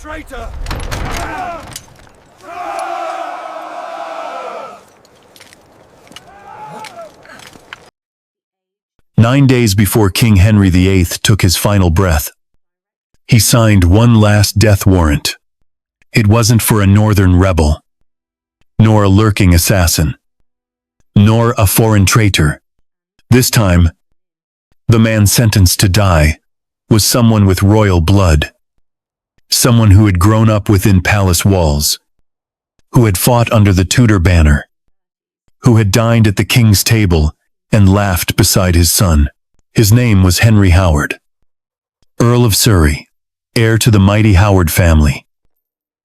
Traitor! 9 days before King Henry VIII took his final breath, he signed one last death warrant. It wasn't for a northern rebel, nor a lurking assassin, nor a foreign traitor. This time, the man sentenced to die was someone with royal blood, someone who had grown up within palace walls, who had fought under the Tudor banner, who had dined at the king's table and laughed beside his son. His name was Henry Howard, Earl of Surrey, heir to the mighty Howard family,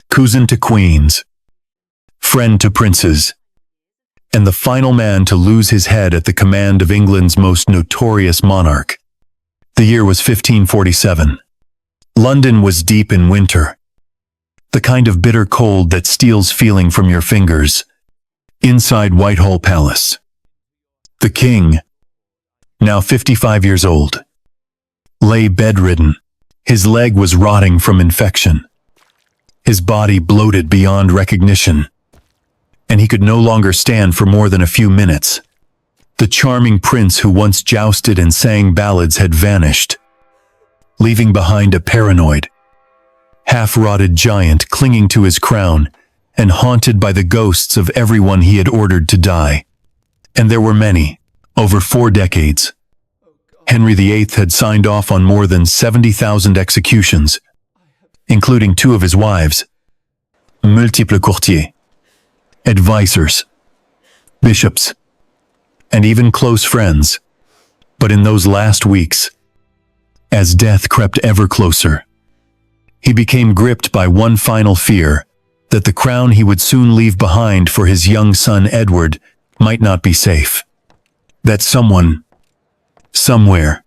cousin to queens, friend to princes, and the final man to lose his head at the command of England's most notorious monarch. The year was 1547. London was deep in winter, the kind of bitter cold that steals feeling from your fingers. Inside Whitehall Palace, the king, now 55 years old, lay bedridden. His leg was rotting from infection, his body bloated beyond recognition, and he could no longer stand for more than a few minutes. The charming prince who once jousted and sang ballads had vanished, leaving behind a paranoid, half-rotted giant clinging to his crown and haunted by the ghosts of everyone he had ordered to die. And there were many, over 4 decades. Henry VIII had signed off on more than 70,000 executions, including 2 of his wives, multiples courtiers, advisors, bishops, and even close friends. But in those last weeks, as death crept ever closer, he became gripped by one final fear, that the crown he would soon leave behind for his young son Edward might not be safe. That someone, somewhere,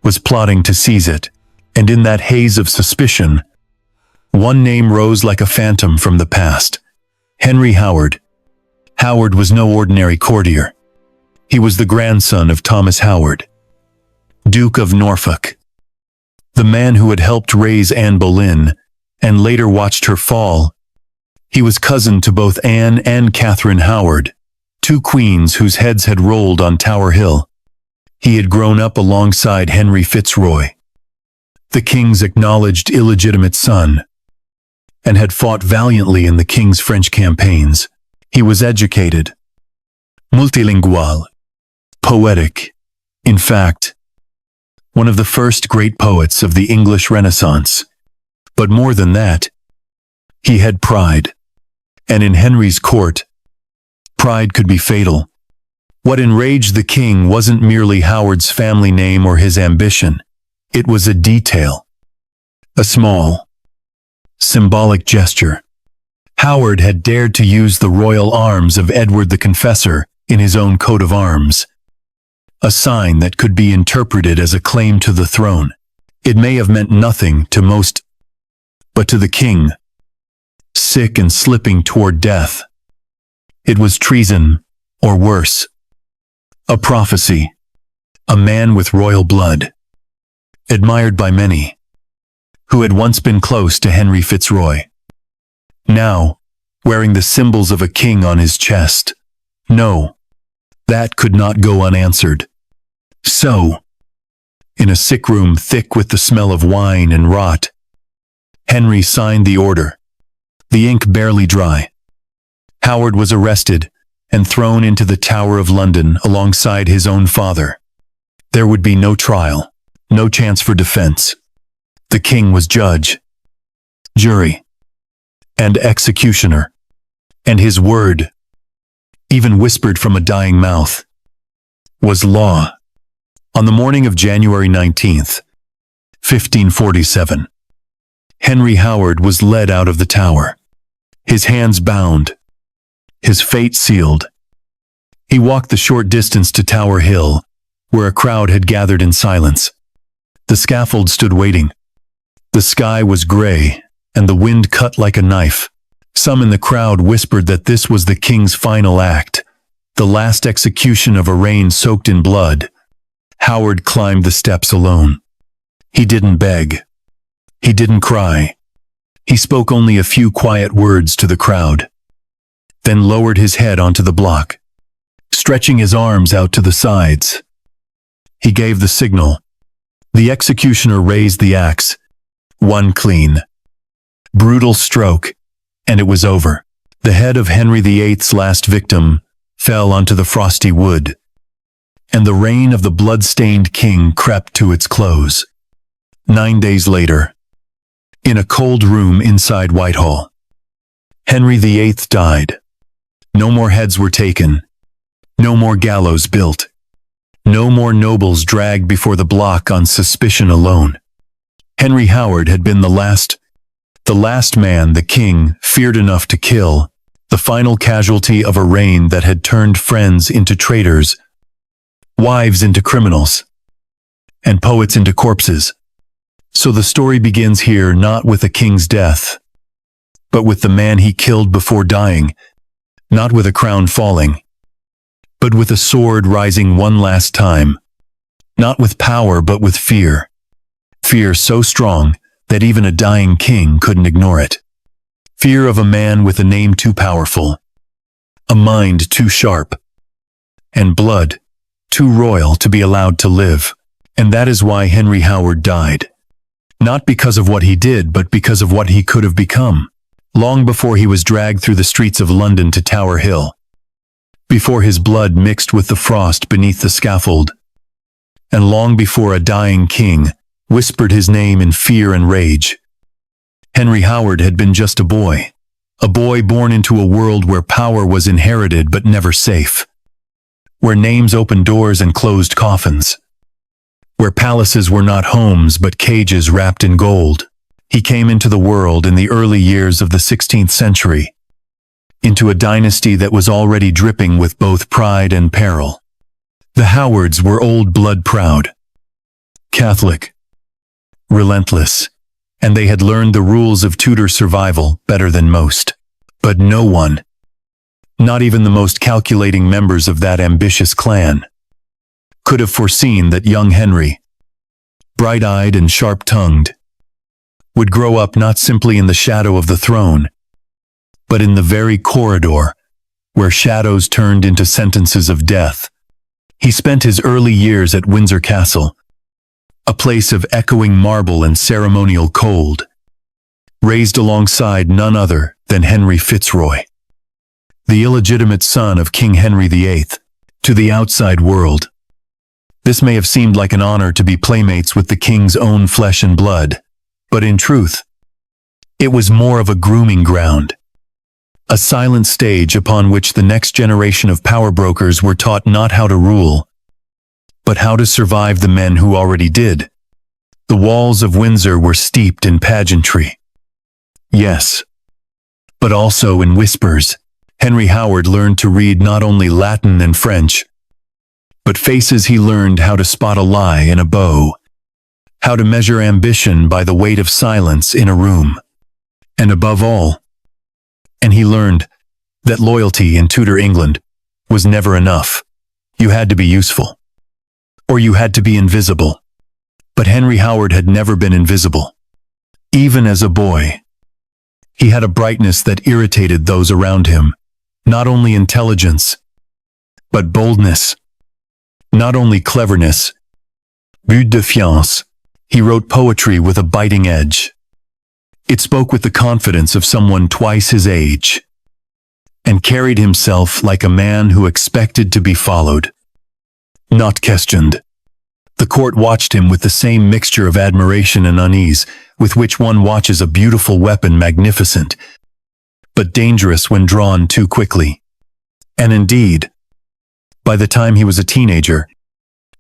was plotting to seize it, and in that haze of suspicion, one name rose like a phantom from the past: Henry Howard. Howard was no ordinary courtier. He was the grandson of Thomas Howard, Duke of Norfolk, the man who had helped raise Anne Boleyn and later watched her fall. He was cousin to both Anne and Catherine Howard, 2 queens whose heads had rolled on Tower Hill. He had grown up alongside Henry Fitzroy, the king's acknowledged illegitimate son, and had fought valiantly in the king's French campaigns. He was educated, multilingual, poetic, in fact, one of the first great poets of the English Renaissance. But more than that, he had pride. And in Henry's court, pride could be fatal. What enraged the king wasn't merely Howard's family name or his ambition. It was a detail, a small, symbolic gesture. Howard had dared to use the royal arms of Edward the Confessor in his own coat of arms, a sign that could be interpreted as a claim to the throne. It may have meant nothing to most, but to the king, sick and slipping toward death, it was treason, or worse, a prophecy. A man with royal blood, admired by many, who had once been close to Henry Fitzroy, now wearing the symbols of a king on his chest. No, that could not go unanswered. So, in a sick room thick with the smell of wine and rot, Henry signed the order, the ink barely dry. Howard was arrested and thrown into the Tower of London alongside his own father. There would be no trial, no chance for defense. The king was judge, jury, and executioner, and his word, even whispered from a dying mouth, was law. On the morning of January 19th, 1547, Henry Howard was led out of the tower, his hands bound, his fate sealed. He walked the short distance to Tower Hill, where a crowd had gathered in silence. The scaffold stood waiting. The sky was gray, and the wind cut like a knife. Some in the crowd whispered that this was the king's final act, the last execution of a reign soaked in blood. Howard climbed the steps alone. He didn't beg. He didn't cry. He spoke only a few quiet words to the crowd, then lowered his head onto the block, stretching his arms out to the sides. He gave the signal. The executioner raised the axe. One clean, brutal stroke, and it was over. The head of Henry VIII's last victim fell onto the frosty wood, and the reign of the blood-stained king crept to its close. 9 days later, in a cold room inside Whitehall, Henry VIII died. No more heads were taken, no more gallows built, no more nobles dragged before the block on suspicion alone. Henry Howard had been the last man the king feared enough to kill, the final casualty of a reign that had turned friends into traitors, wives into criminals, and poets into corpses. So the story begins here not with a king's death, but with the man he killed before dying, not with a crown falling, but with a sword rising one last time, not with power but with fear. Fear so strong that even a dying king couldn't ignore it. Fear of a man with a name too powerful, a mind too sharp, and blood too royal to be allowed to live. And that is why Henry Howard died. Not because of what he did, but because of what he could have become. Long before he was dragged through the streets of London to Tower Hill, before his blood mixed with the frost beneath the scaffold, and long before a dying king whispered his name in fear and rage, Henry Howard had been just a boy born into a world where power was inherited but never safe, where names opened doors and closed coffins, where palaces were not homes but cages wrapped in gold. He came into the world in the early years of the 16th century, into a dynasty that was already dripping with both pride and peril. The Howards were old blood proud, Catholic, relentless, and they had learned the rules of Tudor survival better than most. But no one, not even the most calculating members of that ambitious clan, could have foreseen that young Henry, bright-eyed and sharp-tongued, would grow up not simply in the shadow of the throne, but in the very corridor where shadows turned into sentences of death. He spent his early years at Windsor Castle, a place of echoing marble and ceremonial cold, raised alongside none other than Henry Fitzroy, the illegitimate son of King Henry VIII. To the outside world, this may have seemed like an honor to be playmates with the king's own flesh and blood, but in truth, it was more of a grooming ground, a silent stage upon which the next generation of power brokers were taught not how to rule, but how to survive the men who already did. The walls of Windsor were steeped in pageantry. Yes, but also in whispers. Henry Howard learned to read not only Latin and French, but faces. He learned how to spot a lie in a bow, how to measure ambition by the weight of silence in a room. And above all, he learned that loyalty in Tudor England was never enough. You had to be useful, or you had to be invisible. But Henry Howard had never been invisible. Even as a boy, he had a brightness that irritated those around him. Not only intelligence, but boldness. Not only cleverness, but defiance. He wrote poetry with a biting edge. It spoke with the confidence of someone twice his age, and carried himself like a man who expected to be followed, not questioned. The court watched him with the same mixture of admiration and unease with which one watches a beautiful weapon, magnificent, but dangerous when drawn too quickly. And indeed, by the time he was a teenager,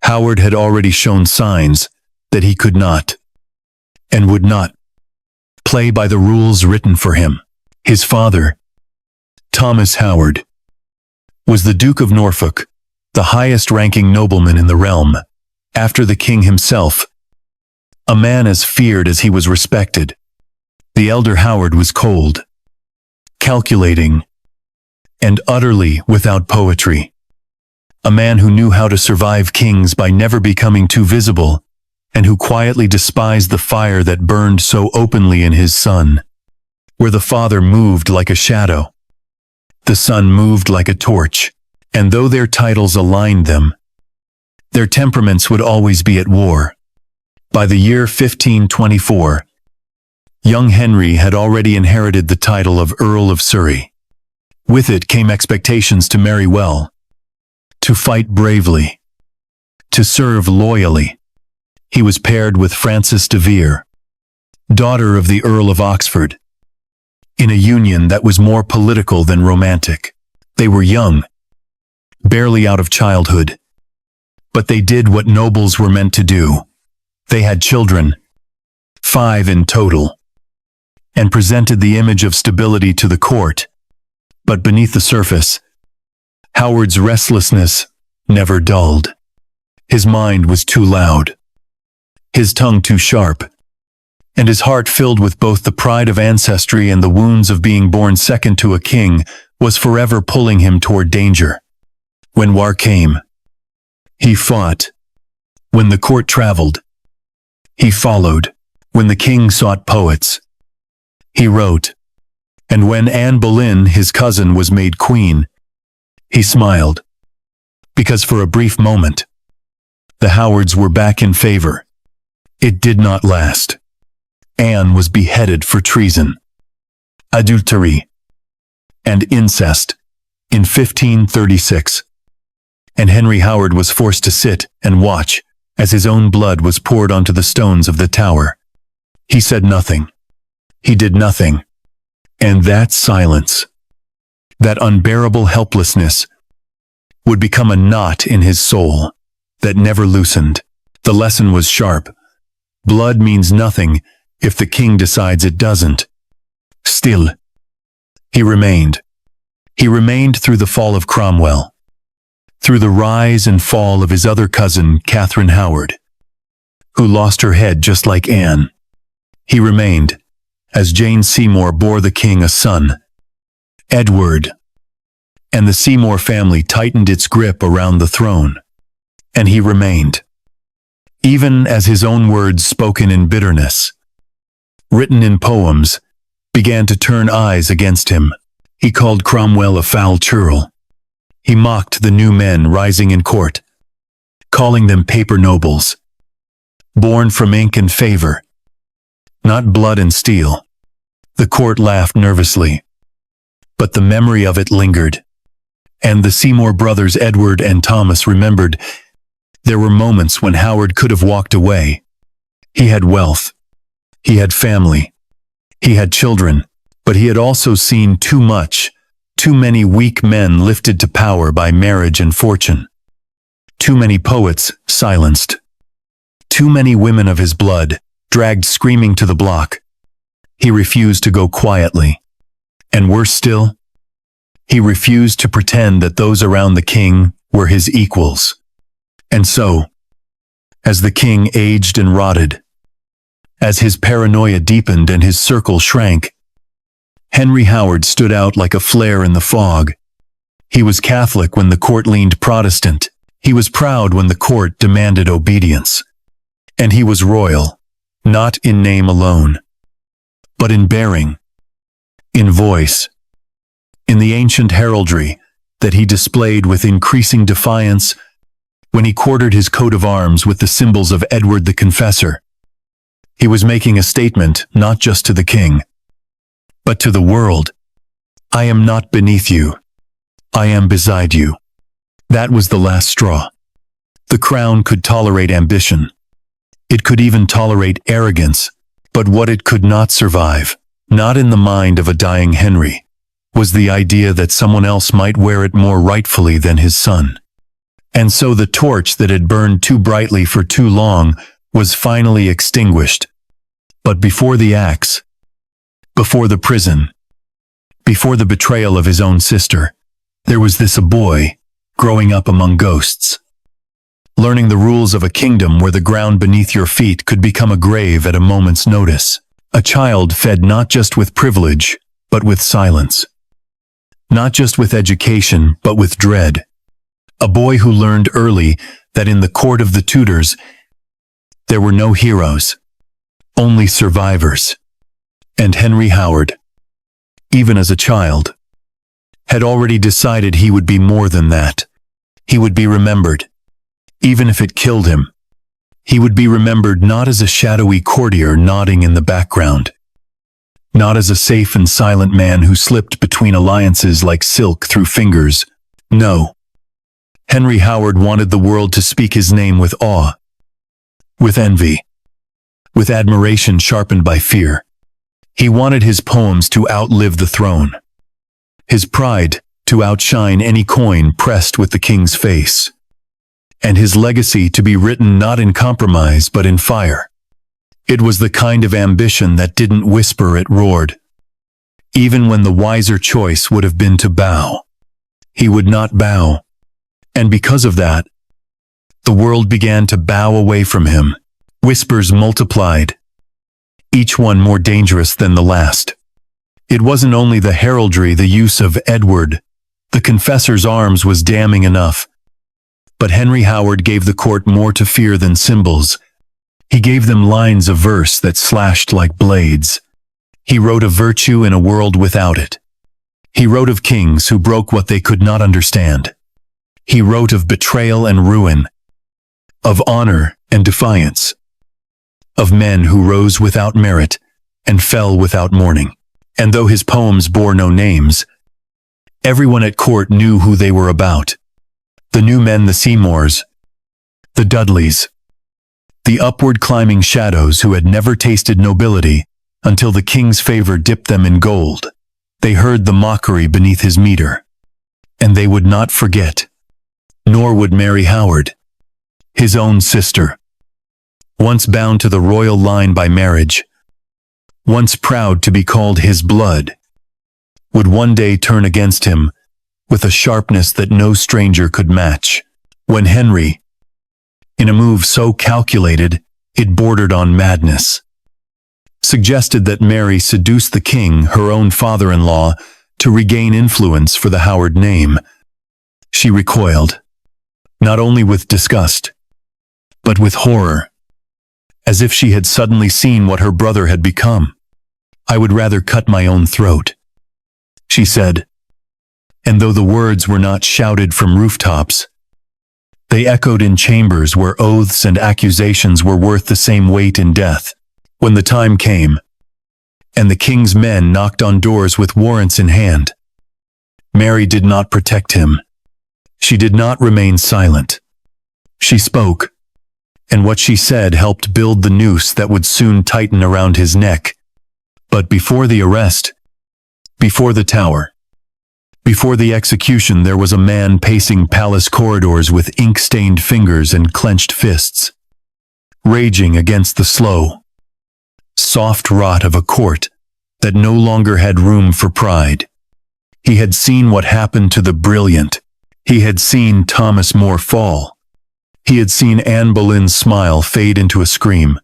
Howard had already shown signs that he could not, and would not, play by the rules written for him. His father, Thomas Howard, was the Duke of Norfolk, the highest-ranking nobleman in the realm, after the king himself, a man as feared as he was respected. The elder Howard was cold, calculating, and utterly without poetry. A man who knew how to survive kings by never becoming too visible, and who quietly despised the fire that burned so openly in his son. where the father moved like a shadow, the son moved like a torch, and though their titles aligned them, their temperaments would always be at war. By the year 1524, young Henry had already inherited the title of Earl of Surrey. With it came expectations to marry well, to fight bravely, to serve loyally. He was paired with Frances de Vere, daughter of the Earl of Oxford, in a union that was more political than romantic. They were young, barely out of childhood, but they did what nobles were meant to do. They had children, 5 in total, and presented the image of stability to the court. But beneath the surface, Howard's restlessness never dulled. His mind was too loud, his tongue too sharp, and his heart filled with both the pride of ancestry and the wounds of being born second to a king was forever pulling him toward danger. When war came, he fought. When the court traveled, he followed. When the king sought poets, he wrote. And when Anne Boleyn, his cousin, was made queen, he smiled. Because for a brief moment, the Howards were back in favor. It did not last. Anne was beheaded for treason, adultery, and incest in 1536. And Henry Howard was forced to sit and watch as his own blood was poured onto the stones of the tower. He said nothing. He did nothing. And that silence, that unbearable helplessness, would become a knot in his soul that never loosened. The lesson was sharp. Blood means nothing if the king decides it doesn't. Still, he remained. He remained through the fall of Cromwell, through the rise and fall of his other cousin, Catherine Howard, who lost her head just like Anne. He remained, as Jane Seymour bore the king a son, Edward, and the Seymour family tightened its grip around the throne. And he remained, even as his own words spoken in bitterness, written in poems, began to turn eyes against him. He called Cromwell a foul churl. He mocked the new men rising in court, calling them paper nobles, born from ink and favor, not blood and steel. The court laughed nervously, but the memory of it lingered. And the Seymour brothers Edward and Thomas remembered there were moments when Howard could have walked away. He had wealth, he had family, he had children, but he had also seen too much, too many weak men lifted to power by marriage and fortune, too many poets silenced, too many women of his blood dragged screaming to the block. He refused to go quietly, and worse still, he refused to pretend that those around the king were his equals. And so, as the king aged and rotted, as his paranoia deepened and his circle shrank, Henry Howard stood out like a flare in the fog. He was Catholic when the court leaned Protestant. He was proud when the court demanded obedience. And he was royal, not in name alone, but in bearing, in voice, in the ancient heraldry that he displayed with increasing defiance when he quartered his coat of arms with the symbols of Edward the Confessor. He was making a statement not just to the king, but to the world. I am not beneath you. I am beside you. That was the last straw. The crown could tolerate ambition. It could even tolerate arrogance, but what it could not survive, not in the mind of a dying Henry, was the idea that someone else might wear it more rightfully than his son. And so the torch that had burned too brightly for too long was finally extinguished. But before the axe, before the prison, before the betrayal of his own sister, there was a boy growing up among ghosts, learning the rules of a kingdom where the ground beneath your feet could become a grave at a moment's notice. A child fed not just with privilege, but with silence. Not just with education, but with dread. A boy who learned early that in the court of the Tudors, there were no heroes, only survivors. And Henry Howard, even as a child, had already decided he would be more than that. He would be remembered, even if it killed him. He would be remembered not as a shadowy courtier nodding in the background, not as a safe and silent man who slipped between alliances like silk through fingers. No. Henry Howard wanted the world to speak his name with awe, with envy, with admiration sharpened by fear. He wanted his poems to outlive the throne, his pride to outshine any coin pressed with the king's face, and his legacy to be written not in compromise but in fire. It was the kind of ambition that didn't whisper, it roared. Even when the wiser choice would have been to bow, he would not bow. And because of that, the world began to bow away from him. Whispers multiplied, each one more dangerous than the last. It wasn't only the heraldry, the use of Edward, the confessor's arms was damning enough. But Henry Howard gave the court more to fear than symbols. He gave them lines of verse that slashed like blades. He wrote of virtue in a world without it. He wrote of kings who broke what they could not understand. He wrote of betrayal and ruin, of honor and defiance, of men who rose without merit and fell without mourning. And though his poems bore no names, everyone at court knew who they were about. The new men, the Seymours, the Dudleys, the upward climbing shadows who had never tasted nobility until the king's favor dipped them in gold. They heard the mockery beneath his meter, and they would not forget. Nor would Mary Howard, his own sister, once bound to the royal line by marriage, once proud to be called his blood, would one day turn against him with a sharpness that no stranger could match. When Henry, in a move so calculated it bordered on madness, suggested that Mary seduce the king, her own father-in-law, to regain influence for the Howard name, she recoiled, not only with disgust, but with horror, as if she had suddenly seen what her brother had become. "I would rather cut my own throat," she said. And though the words were not shouted from rooftops, they echoed in chambers where oaths and accusations were worth the same weight in death. When the time came, and the king's men knocked on doors with warrants in hand, Mary did not protect him. She did not remain silent. She spoke, and what she said helped build the noose that would soon tighten around his neck. But before the arrest, before the tower, before the execution, there was a man pacing palace corridors with ink-stained fingers and clenched fists, raging against the slow, soft rot of a court that no longer had room for pride. He had seen what happened to the brilliant. He had seen Thomas More fall. He had seen Anne Boleyn's smile fade into a scream.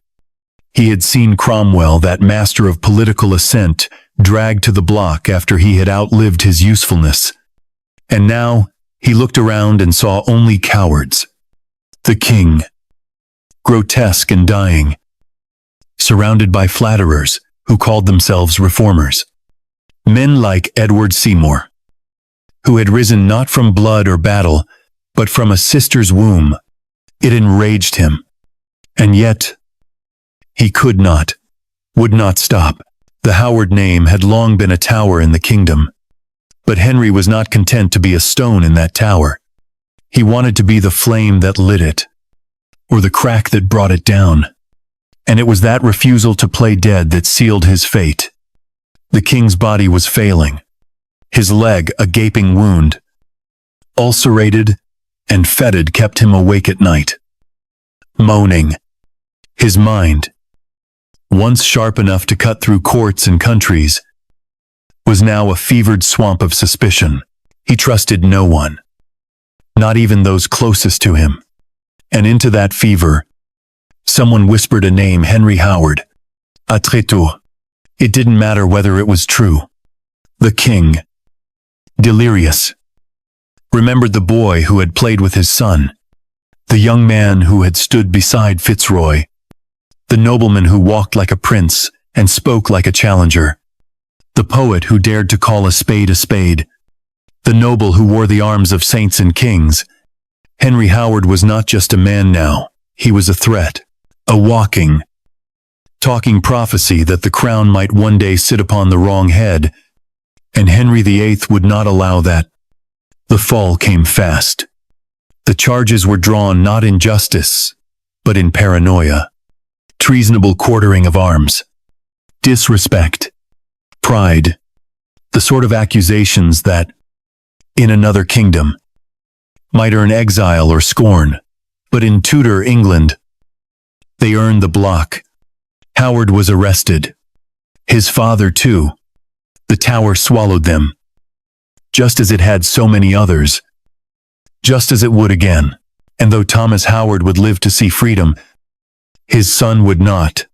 He had seen Cromwell, that master of political assent, dragged to the block after he had outlived his usefulness. And now he looked around and saw only cowards. The king, grotesque and dying, surrounded by flatterers who called themselves reformers. Men like Edward Seymour, who had risen not from blood or battle, but from a sister's womb. It enraged him. And yet, he could not, would not stop. The Howard name had long been a tower in the kingdom. But Henry was not content to be a stone in that tower. He wanted to be the flame that lit it, or the crack that brought it down. And it was that refusal to play dead that sealed his fate. The king's body was failing, his leg a gaping wound. Ulcerated and fetid kept him awake at night, moaning. His mind, once sharp enough to cut through courts and countries, was now a fevered swamp of suspicion. He trusted no one, not even those closest to him. And into that fever, someone whispered a name, Henry Howard. A traitor. It didn't matter whether it was true. The king, delirious, remembered the boy who had played with his son, the young man who had stood beside Fitzroy, the nobleman who walked like a prince and spoke like a challenger, the poet who dared to call a spade, the noble who wore the arms of saints and kings. Henry Howard was not just a man now, he was a threat, a walking, talking prophecy that the crown might one day sit upon the wrong head, and Henry VIII would not allow that. The fall came fast. The charges were drawn not in justice, but in paranoia, treasonable quartering of arms, disrespect, pride, the sort of accusations that, in another kingdom, might earn exile or scorn, but in Tudor England, they earned the block. Howard was arrested. His father, too. The Tower swallowed them, just as it had so many others, just as it would again. And though Thomas Howard would live to see freedom, his son would not.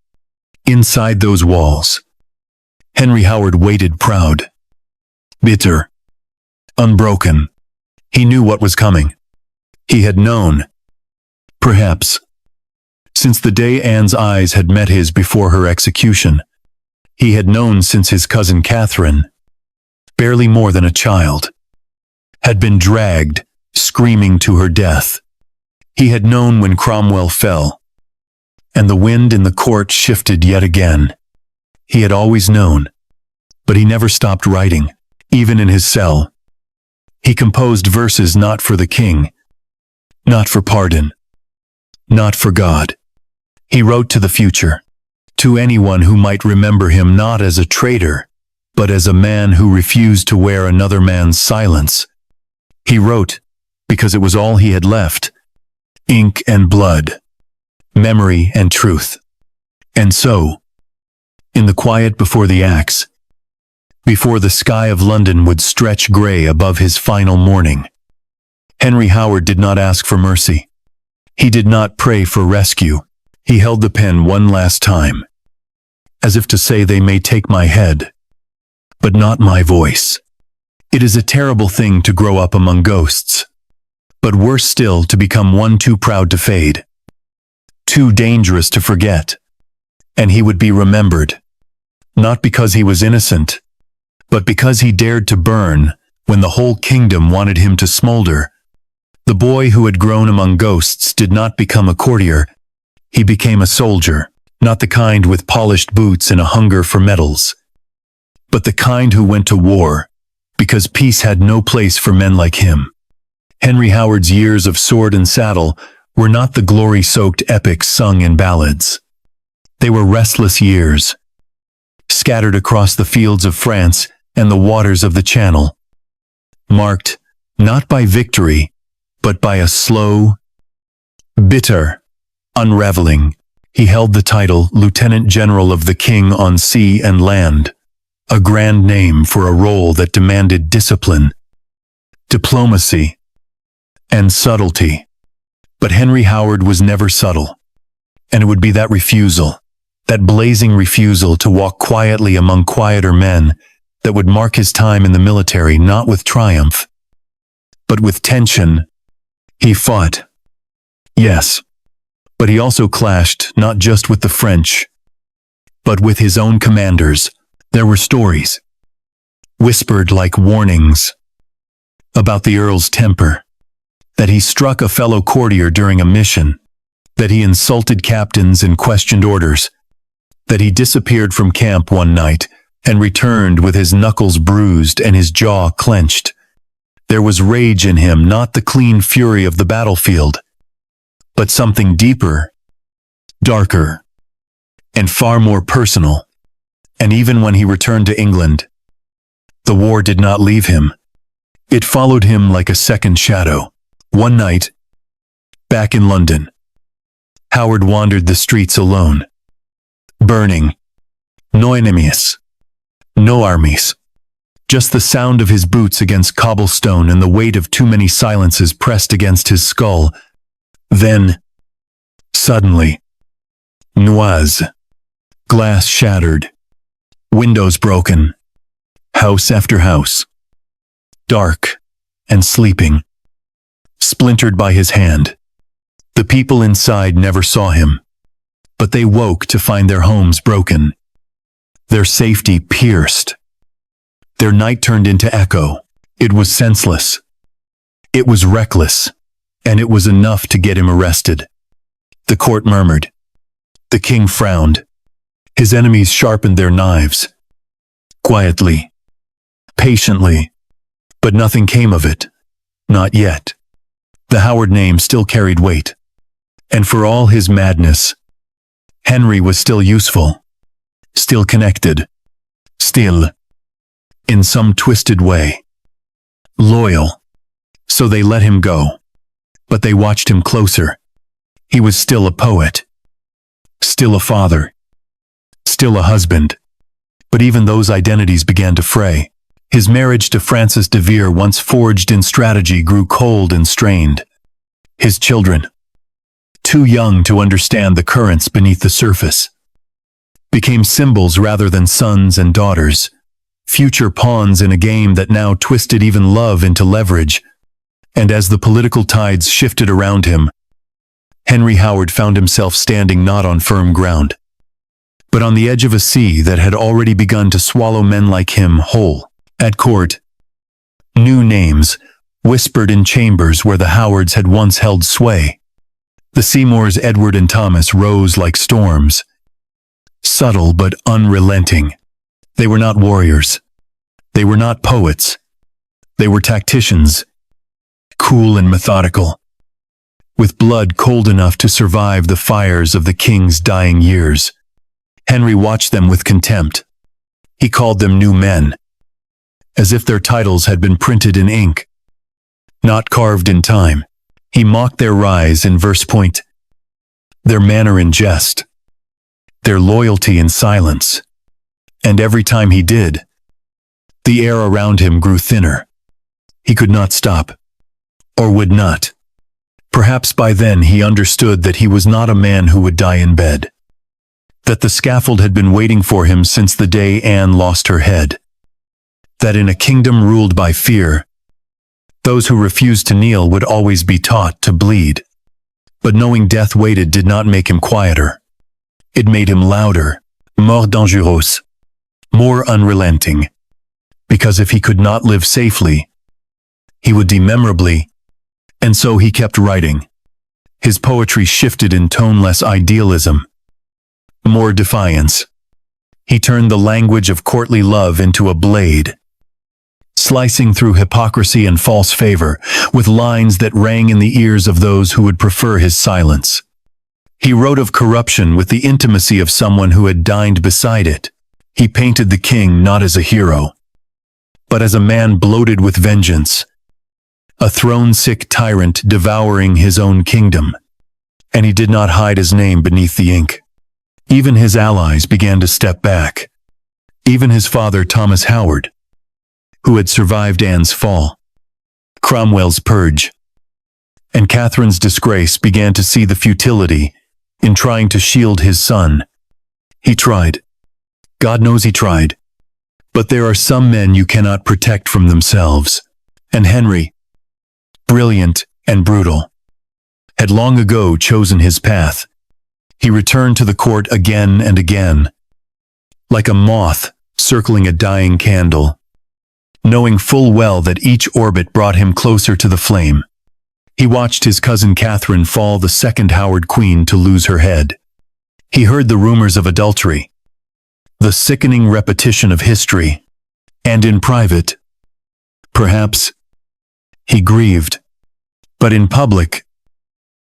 Inside those walls, Henry Howard waited proud, bitter, unbroken. He knew what was coming. He had known, perhaps, since the day Anne's eyes had met his before her execution. He had known since his cousin Catherine, barely more than a child, had been dragged, screaming to her death. He had known when Cromwell fell, and the wind in the court shifted yet again. He had always known, but he never stopped writing, even in his cell. He composed verses not for the king, not for pardon, not for God. He wrote to the future, to anyone who might remember him not as a traitor, but as a man who refused to wear another man's silence. He wrote because it was all he had left, ink and blood, memory and truth. And so, in the quiet before the axe, before the sky of London would stretch grey above his final morning, Henry Howard did not ask for mercy. He did not pray for rescue. He held the pen one last time, as if to say, they may take my head, but not my voice. It is a terrible thing to grow up among ghosts, but worse still to become one too proud to fade, too dangerous to forget. And he would be remembered, not because he was innocent, but because he dared to burn when the whole kingdom wanted him to smolder. The boy who had grown among ghosts did not become a courtier. He became a soldier, not the kind with polished boots and a hunger for medals, but the kind who went to war because peace had no place for men like him. Henry Howard's years of sword and saddle were not the glory-soaked epics sung in ballads. They were restless years, scattered across the fields of France and the waters of the Channel, marked not by victory, but by a slow, bitter unraveling. He held the title Lieutenant General of the King on sea and land, a grand name for a role that demanded discipline, diplomacy, and subtlety. But Henry Howard was never subtle, and it would be that refusal, that blazing refusal to walk quietly among quieter men, that would mark his time in the military, not with triumph, but with tension. He fought, yes, but he also clashed not just with the French, but with his own commanders. There were stories, whispered like warnings, about the Earl's temper, that he struck a fellow courtier during a mission, that he insulted captains and questioned orders, that he disappeared from camp one night and returned with his knuckles bruised and his jaw clenched. There was rage in him, not the clean fury of the battlefield, but something deeper, darker, and far more personal. And even when he returned to England, the war did not leave him. It followed him like a second shadow. One night, back in London, Howard wandered the streets alone, burning. No enemies, no armies, just the sound of his boots against cobblestone and the weight of too many silences pressed against his skull. Then, suddenly, noise, glass shattered, windows broken, house after house, dark and sleeping, splintered by his hand. The people inside never saw him, but they woke to find their homes broken, their safety pierced, Their night turned into echo. It was senseless. It was reckless. And it was enough to get him arrested. The court murmured. The king frowned. His enemies sharpened their knives. Quietly. Patiently. But nothing came of it. Not yet. The Howard name still carried weight. And for all his madness, Henry was still useful. Still connected. Still, in some twisted way, loyal. So they let him go. But they watched him closer. He was still a poet. Still a father. Still a husband. But even those identities began to fray. His marriage to Frances de Vere, once forged in strategy, grew cold and strained. His children, too young to understand the currents beneath the surface, became symbols rather than sons and daughters, future pawns in a game that now twisted even love into leverage. And as the political tides shifted around him, Henry Howard found himself standing not on firm ground, but on the edge of a sea that had already begun to swallow men like him whole. At court, new names whispered in chambers where the Howards had once held sway. The Seymours, Edward and Thomas, rose like storms, subtle but unrelenting. They were not warriors. They were not poets. They were tacticians, cool and methodical, with blood cold enough to survive the fires of the king's dying years. Henry watched them with contempt. He called them new men, as if their titles had been printed in ink, not carved in time. He mocked their rise in verse point, their manner in jest, their loyalty in silence. And every time he did, the air around him grew thinner. He could not stop, or would not. Perhaps by then he understood that he was not a man who would die in bed, that the scaffold had been waiting for him since the day Anne lost her head, that in a kingdom ruled by fear, those who refused to kneel would always be taught to bleed. But knowing death waited did not make him quieter. It made him louder, more dangereux, more unrelenting. Because if he could not live safely, he would die memorably. And so he kept writing. His poetry shifted in toneless idealism, more defiance. He turned the language of courtly love into a blade, slicing through hypocrisy and false favor, with lines that rang in the ears of those who would prefer his silence. He wrote of corruption with the intimacy of someone who had dined beside it. He painted the king not as a hero, but as a man bloated with vengeance, a throne-sick tyrant devouring his own kingdom. And he did not hide his name beneath the ink. Even his allies began to step back. Even his father, Thomas Howard, who had survived Anne's fall, Cromwell's purge, and Catherine's disgrace, began to see the futility in trying to shield his son. He tried. God knows he tried. But there are some men you cannot protect from themselves. And Henry, brilliant and brutal, had long ago chosen his path. He returned to the court again and again, like a moth circling a dying candle, knowing full well that each orbit brought him closer to the flame. He watched his cousin Catherine fall, the second Howard queen, to lose her head. He heard the rumors of adultery, the sickening repetition of history, and in private, perhaps, he grieved. But in public,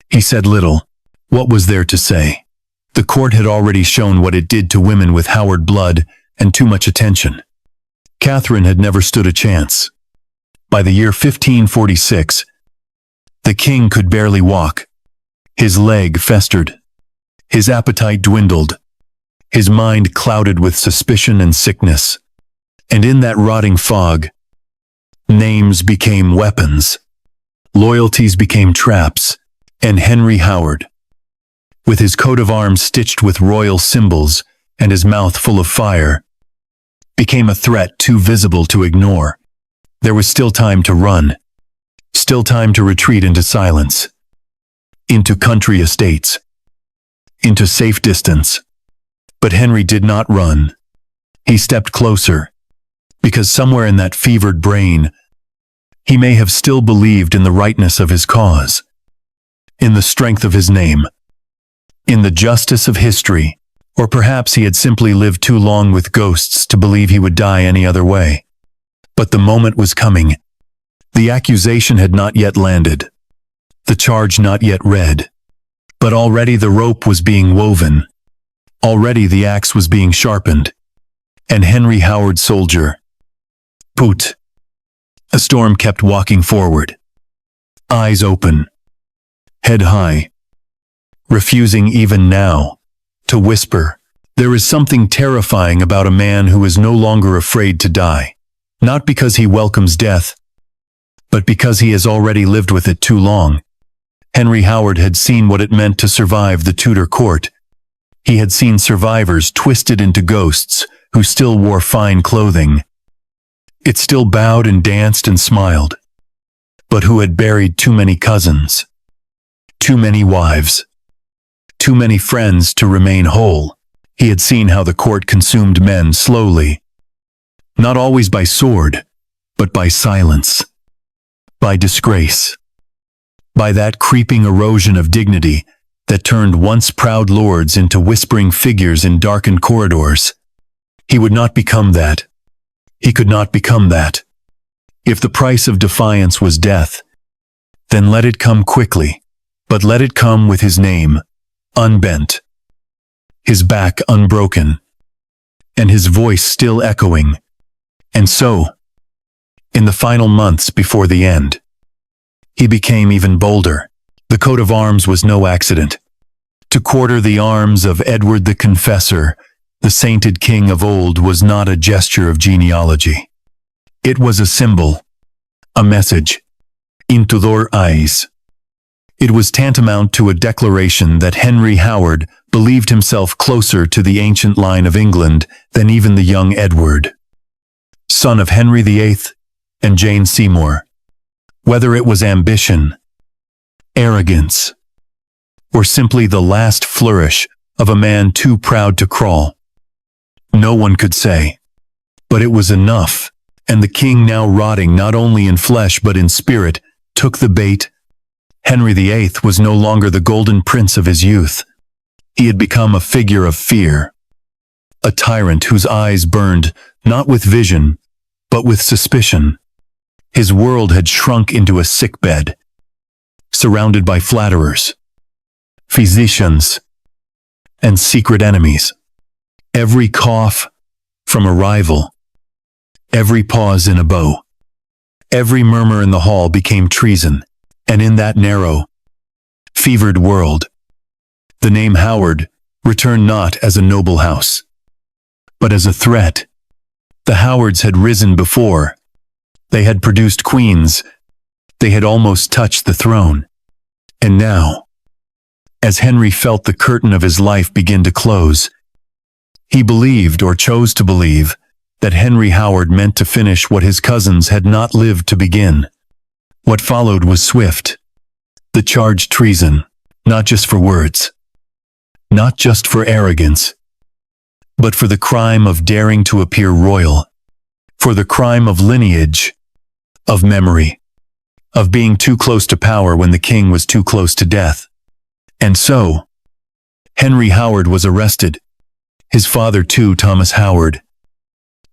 he said little. What was there to say? The court had already shown what it did to women with Howard blood and too much attention. Catherine had never stood a chance. By the year 1546, the king could barely walk. His leg festered. His appetite dwindled. His mind clouded with suspicion and sickness. And in that rotting fog, names became weapons. Loyalties became traps. And Henry Howard, with his coat of arms stitched with royal symbols and his mouth full of fire, became a threat too visible to ignore. There was still time to run, still time to retreat into silence, into country estates, into safe distance. But Henry did not run. He stepped closer, because somewhere in that fevered brain, he may have still believed in the rightness of his cause, in the strength of his name, in the justice of history, or perhaps he had simply lived too long with ghosts to believe he would die any other way. But the moment was coming. The accusation had not yet landed, the charge not yet read, but already the rope was being woven, already the axe was being sharpened, and Henry Howard's soldier, Poot, a storm kept walking forward, eyes open, head high, refusing even now to whisper. There is something terrifying about a man who is no longer afraid to die, not because he welcomes death, but because he has already lived with it too long. Henry Howard had seen what it meant to survive the Tudor court. He had seen survivors twisted into ghosts who still wore fine clothing. It still bowed and danced and smiled, but who had buried too many cousins, too many wives, too many friends to remain whole. He had seen how the court consumed men slowly, not always by sword, but by silence, by disgrace, by that creeping erosion of dignity that turned once proud lords into whispering figures in darkened corridors. He would not become that. He could not become that. If the price of defiance was death, then let it come quickly, but let it come with his name unbent, his back unbroken, and his voice still echoing. And so, in the final months before the end, he became even bolder. The coat of arms was no accident. To quarter the arms of Edward the Confessor, the sainted king of old, was not a gesture of genealogy. It was a symbol, a message, into their eyes. It was tantamount to a declaration that Henry Howard believed himself closer to the ancient line of England than even the young Edward, son of Henry VIII and Jane Seymour. Whether it was ambition, arrogance, or simply the last flourish of a man too proud to crawl, no one could say. But it was enough, and the king, now rotting not only in flesh but in spirit, took the bait. Henry VIII was no longer the golden prince of his youth. He had become a figure of fear, a tyrant whose eyes burned not with vision, but with suspicion. His world had shrunk into a sickbed, surrounded by flatterers, physicians, and secret enemies. Every cough from a rival, every pause in a bow, every murmur in the hall became treason, and in that narrow, fevered world, the name Howard returned not as a noble house, but as a threat. The Howards had risen before. They had produced queens. They had almost touched the throne. And now, as Henry felt the curtain of his life begin to close, he believed, or chose to believe, that Henry Howard meant to finish what his cousins had not lived to begin. What followed was swift. The charged treason, not just for words, not just for arrogance, but for the crime of daring to appear royal, for the crime of lineage, of memory, of being too close to power when the king was too close to death. And so, Henry Howard was arrested. His father too, Thomas Howard,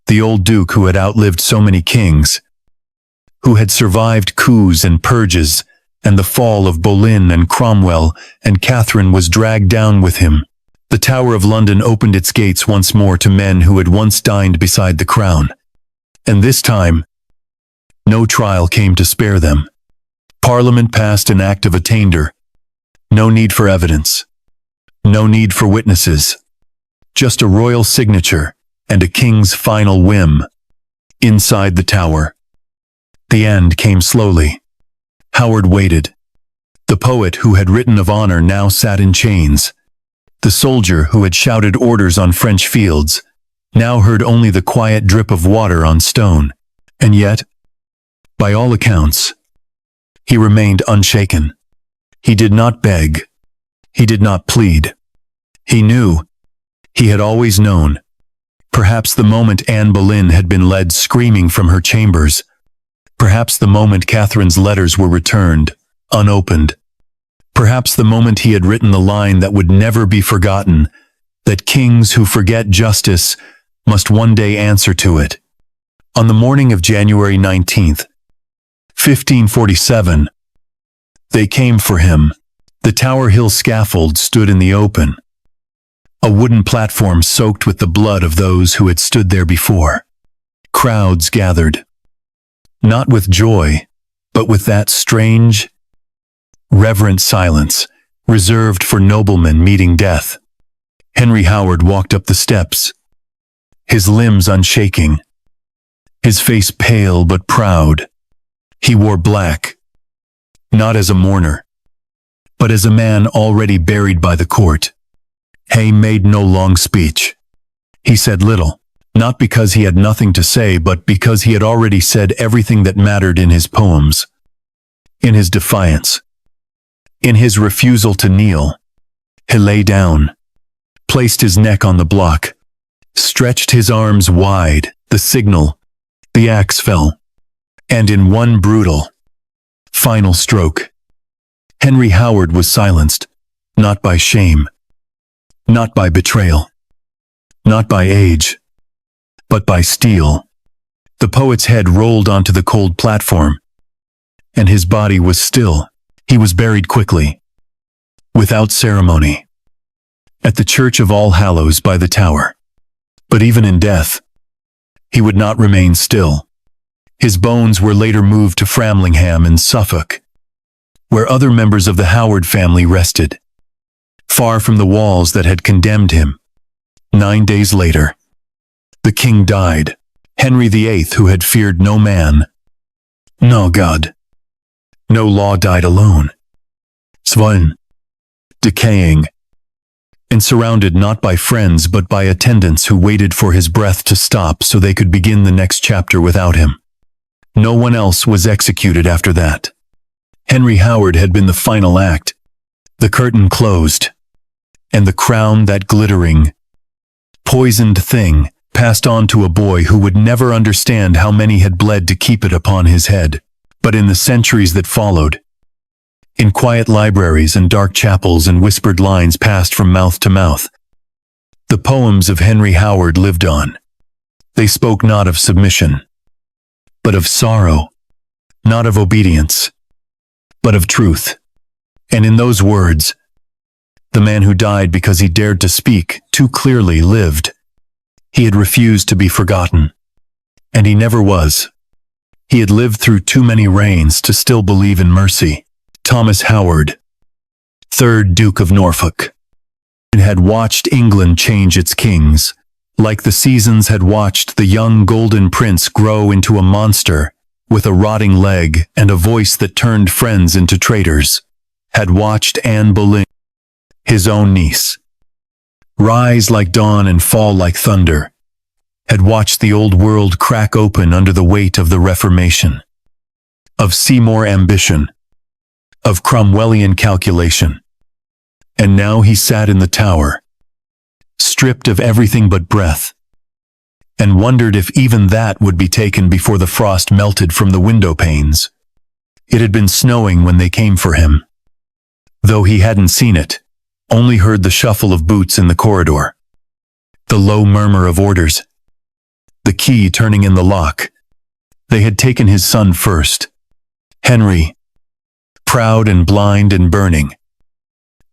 the old duke who had outlived so many kings, who had survived coups and purges and the fall of Boleyn and Cromwell, and Catherine, was dragged down with him. The Tower of London opened its gates once more to men who had once dined beside the crown. And this time, no trial came to spare them. Parliament passed an Act of Attainder. No need for evidence. No need for witnesses. Just a royal signature and a king's final whim. Inside the Tower, the end came slowly. Howard waited. The poet who had written of honor now sat in chains. The soldier who had shouted orders on French fields now heard only the quiet drip of water on stone. And yet, by all accounts, he remained unshaken. He did not beg. He did not plead. He knew. He had always known. Perhaps the moment Anne Boleyn had been led screaming from her chambers. Perhaps the moment Catherine's letters were returned, unopened. Perhaps the moment he had written the line that would never be forgotten, that kings who forget justice must one day answer to it. On the morning of January 19th, 1547, they came for him. The Tower Hill scaffold stood in the open, a wooden platform soaked with the blood of those who had stood there before. Crowds gathered, not with joy, but with that strange, reverent silence reserved for noblemen meeting death. Henry Howard walked up the steps, his limbs unshaking, his face pale but proud. He wore black, not as a mourner, but as a man already buried by the court. Hay made no long speech. He said little, not because he had nothing to say, but because he had already said everything that mattered in his poems, in his defiance, in his refusal to kneel. He lay down, placed his neck on the block, stretched his arms wide, the signal, the axe fell, and in one brutal, final stroke, Henry Howard was silenced, not by shame, not by betrayal, not by age, but by steel. The poet's head rolled onto the cold platform, and his body was still. He was buried quickly, without ceremony, at the Church of All Hallows by the Tower. But even in death, he would not remain still. His bones were later moved to Framlingham in Suffolk, where other members of the Howard family rested, far from the walls that had condemned him. 9 days later, the king died. Henry VIII, who had feared no man, no God, no law, died alone, swollen, decaying, and surrounded not by friends but by attendants who waited for his breath to stop so they could begin the next chapter without him. No one else was executed after that. Henry Howard had been the final act. The curtain closed, and the crown, that glittering, poisoned thing, passed on to a boy who would never understand how many had bled to keep it upon his head. But in the centuries that followed, in quiet libraries and dark chapels and whispered lines passed from mouth to mouth, the poems of Henry Howard lived on. They spoke not of submission, but of sorrow, not of obedience, but of truth. And in those words, the man who died because he dared to speak too clearly lived. He had refused to be forgotten, and he never was. He had lived through too many reigns to still believe in mercy. Thomas Howard, 3rd Duke of Norfolk, had watched England change its kings, like the seasons had watched the young golden prince grow into a monster with a rotting leg and a voice that turned friends into traitors, had watched Anne Boleyn, his own niece, rise like dawn and fall like thunder, had watched the old world crack open under the weight of the Reformation, of Seymour ambition, of Cromwellian calculation. And now he sat in the Tower, stripped of everything but breath, and wondered if even that would be taken before the frost melted from the window panes. It had been snowing when they came for him. Though he hadn't seen it, only heard the shuffle of boots in the corridor, the low murmur of orders, the key turning in the lock. They had taken his son first, Henry, proud and blind and burning,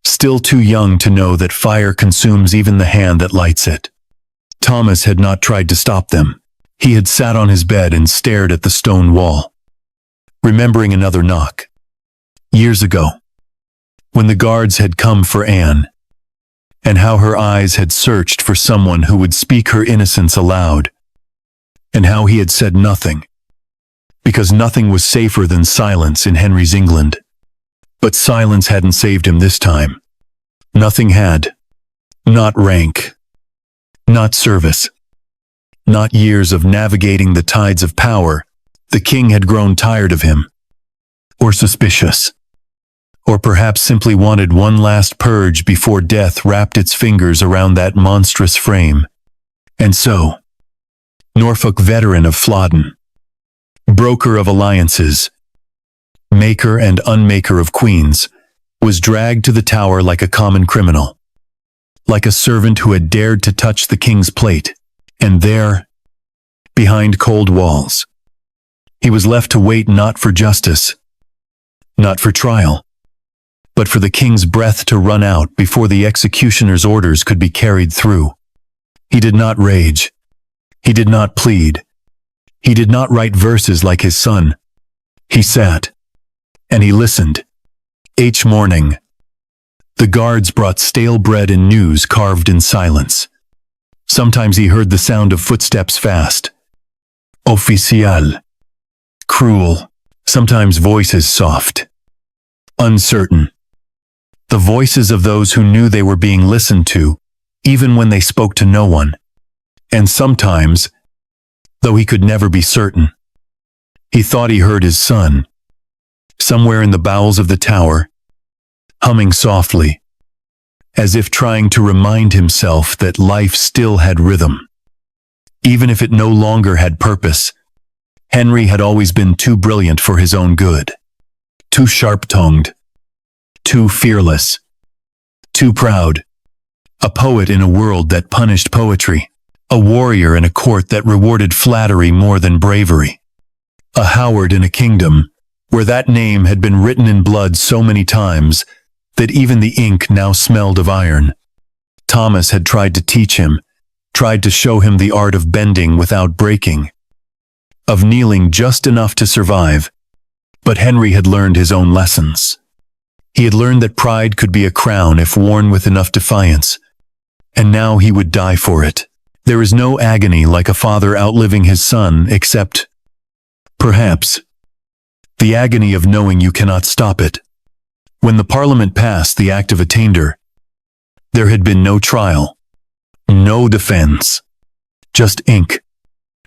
still too young to know that fire consumes even the hand that lights it. Thomas had not tried to stop them. He had sat on his bed and stared at the stone wall, remembering another knock. Years ago, when the guards had come for Anne, and how her eyes had searched for someone who would speak her innocence aloud, and how he had said nothing, because nothing was safer than silence in Henry's England. But silence hadn't saved him this time. Nothing had. Not rank. Not service. Not years of navigating the tides of power. The king had grown tired of him. Or suspicious. Or perhaps simply wanted one last purge before death wrapped its fingers around that monstrous frame. And so, Norfolk veteran of Flodden, broker of alliances, maker and unmaker of queens, was dragged to the Tower like a common criminal, like a servant who had dared to touch the king's plate, and there, behind cold walls, he was left to wait not for justice, not for trial, but for the king's breath to run out before the executioner's orders could be carried through. He did not rage. He did not plead. He did not write verses like his son. He sat, and he listened. Each morning, the guards brought stale bread and news carved in silence. Sometimes he heard the sound of footsteps fast. Official. Cruel. Sometimes voices soft. Uncertain. The voices of those who knew they were being listened to, even when they spoke to no one. And sometimes, though he could never be certain, he thought he heard his son, somewhere in the bowels of the tower, humming softly, as if trying to remind himself that life still had rhythm. Even if it no longer had purpose, Henry had always been too brilliant for his own good, too sharp-tongued, too fearless, too proud, a poet in a world that punished poetry, a warrior in a court that rewarded flattery more than bravery, a Howard in a kingdom where that name had been written in blood so many times that even the ink now smelled of iron. Thomas had tried to teach him, tried to show him the art of bending without breaking, of kneeling just enough to survive, but Henry had learned his own lessons. He had learned that pride could be a crown if worn with enough defiance, and now he would die for it. There is no agony like a father outliving his son except, perhaps, the agony of knowing you cannot stop it. When the Parliament passed the Act of Attainder, there had been no trial, no defense, just ink,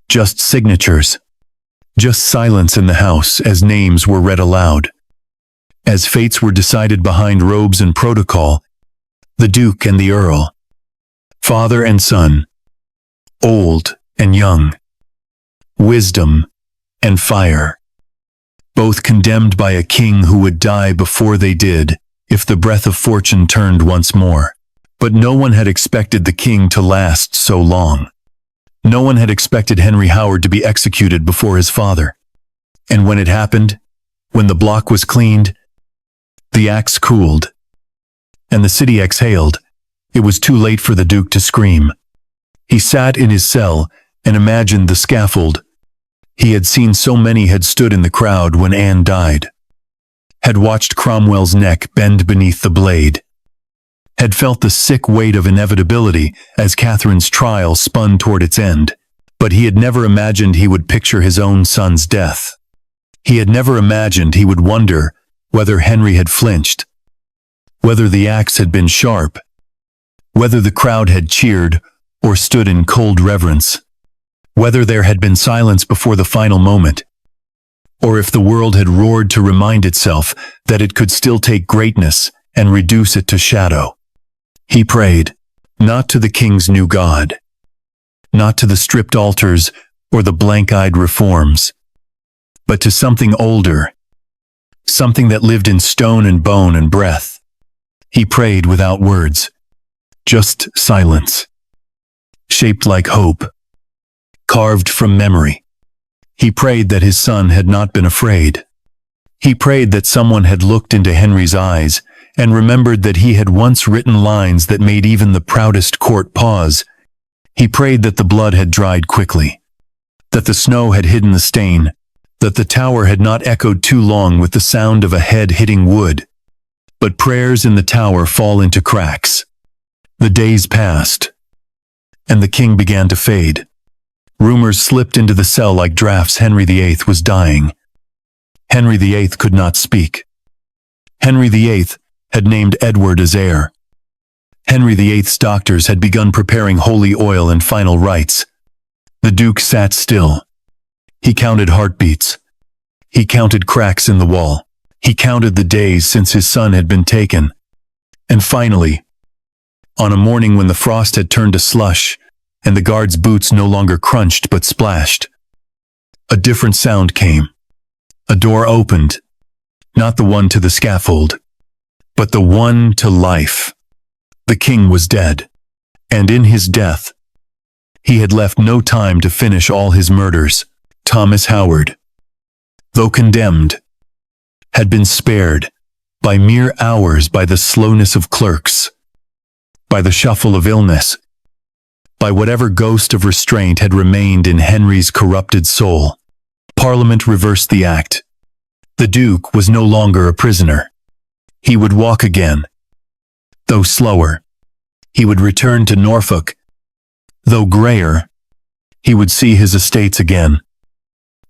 just signatures, just silence in the House as names were read aloud. As fates were decided behind robes and protocol, the Duke and the Earl, father and son, old and young, wisdom and fire, both condemned by a king who would die before they did if the breath of fortune turned once more. But no one had expected the king to last so long. No one had expected Henry Howard to be executed before his father. And when it happened, when the block was cleaned, the axe cooled, and the city exhaled, it was too late for the Duke to scream. He sat in his cell and imagined the scaffold. He had seen so many had stood in the crowd when Anne died, had watched Cromwell's neck bend beneath the blade, had felt the sick weight of inevitability as Catherine's trial spun toward its end, but he had never imagined he would picture his own son's death. He had never imagined he would wonder whether Henry had flinched, whether the axe had been sharp, whether the crowd had cheered or stood in cold reverence, whether there had been silence before the final moment, or if the world had roared to remind itself that it could still take greatness and reduce it to shadow. He prayed, not to the king's new god, not to the stripped altars or the blank-eyed reforms, but to something older, something that lived in stone and bone and breath. He prayed without words, just silence, shaped like hope, carved from memory. He prayed that his son had not been afraid. He prayed that someone had looked into Henry's eyes and remembered that he had once written lines that made even the proudest court pause. He prayed that the blood had dried quickly, that the snow had hidden the stain, that the tower had not echoed too long with the sound of a head hitting wood. But prayers in the tower fall into cracks. The days passed, and the king began to fade. Rumors slipped into the cell like drafts. Henry VIII was dying. Henry VIII could not speak. Henry VIII had named Edward as heir. Henry VIII's doctors had begun preparing holy oil and final rites. The Duke sat still. He counted heartbeats. He counted cracks in the wall. He counted the days since his son had been taken. And finally, on a morning when the frost had turned to slush, and the guards' boots no longer crunched but splashed. A different sound came. A door opened, not the one to the scaffold, but the one to life. The king was dead, and in his death, he had left no time to finish all his murders. Thomas Howard, though condemned, had been spared by mere hours, by the slowness of clerks, by the shuffle of illness, by whatever ghost of restraint had remained in Henry's corrupted soul. Parliament reversed the act. The Duke was no longer a prisoner. He would walk again, though slower. He would return to Norfolk. Though grayer, he would see his estates again,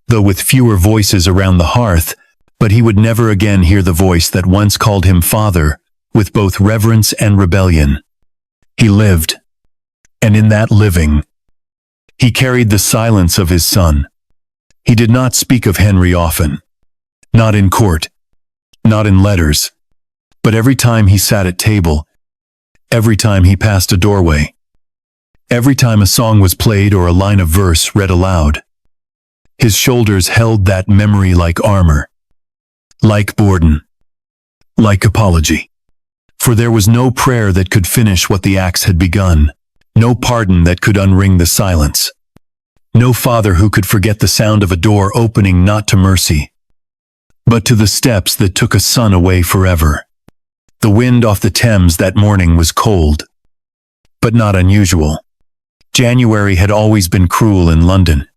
though with fewer voices around the hearth, but he would never again hear the voice that once called him father, with both reverence and rebellion. He lived, and in that living, he carried the silence of his son. He did not speak of Henry often, not in court, not in letters, but every time he sat at table, every time he passed a doorway, every time a song was played or a line of verse read aloud, his shoulders held that memory like armor, like bourdon, like apology. For there was no prayer that could finish what the axe had begun, no pardon that could unring the silence, no father who could forget the sound of a door opening not to mercy, but to the steps that took a son away forever. The wind off the Thames that morning was cold, but not unusual. January had always been cruel in London,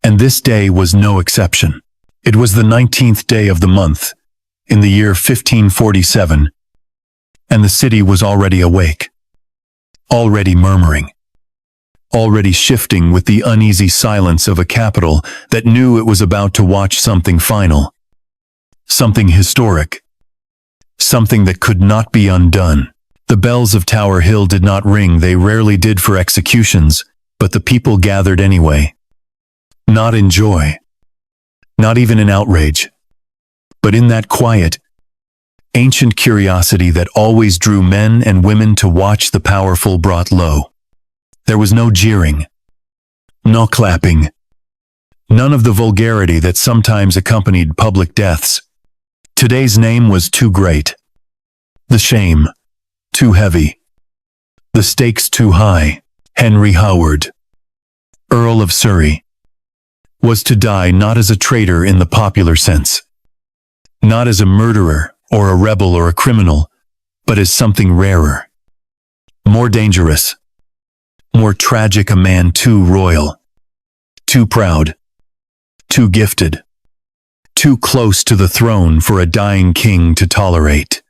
and this day was no exception. It was the 19th day of the month, in the year 1547, and the city was already awake, already murmuring, already shifting with the uneasy silence of a capital that knew it was about to watch something final, something historic, something that could not be undone. The bells of Tower Hill did not ring, they rarely did for executions, but the people gathered anyway. Not in joy, not even in outrage, but in that quiet, ancient curiosity that always drew men and women to watch the powerful brought low. There was no jeering, no clapping, none of the vulgarity that sometimes accompanied public deaths. Today's name was too great, the shame too heavy, the stakes too high. Henry Howard, Earl of Surrey, was to die not as a traitor in the popular sense, not as a murderer or a rebel or a criminal, but as something rarer, more dangerous, more tragic, a man too royal, too proud, too gifted, too close to the throne for a dying king to tolerate.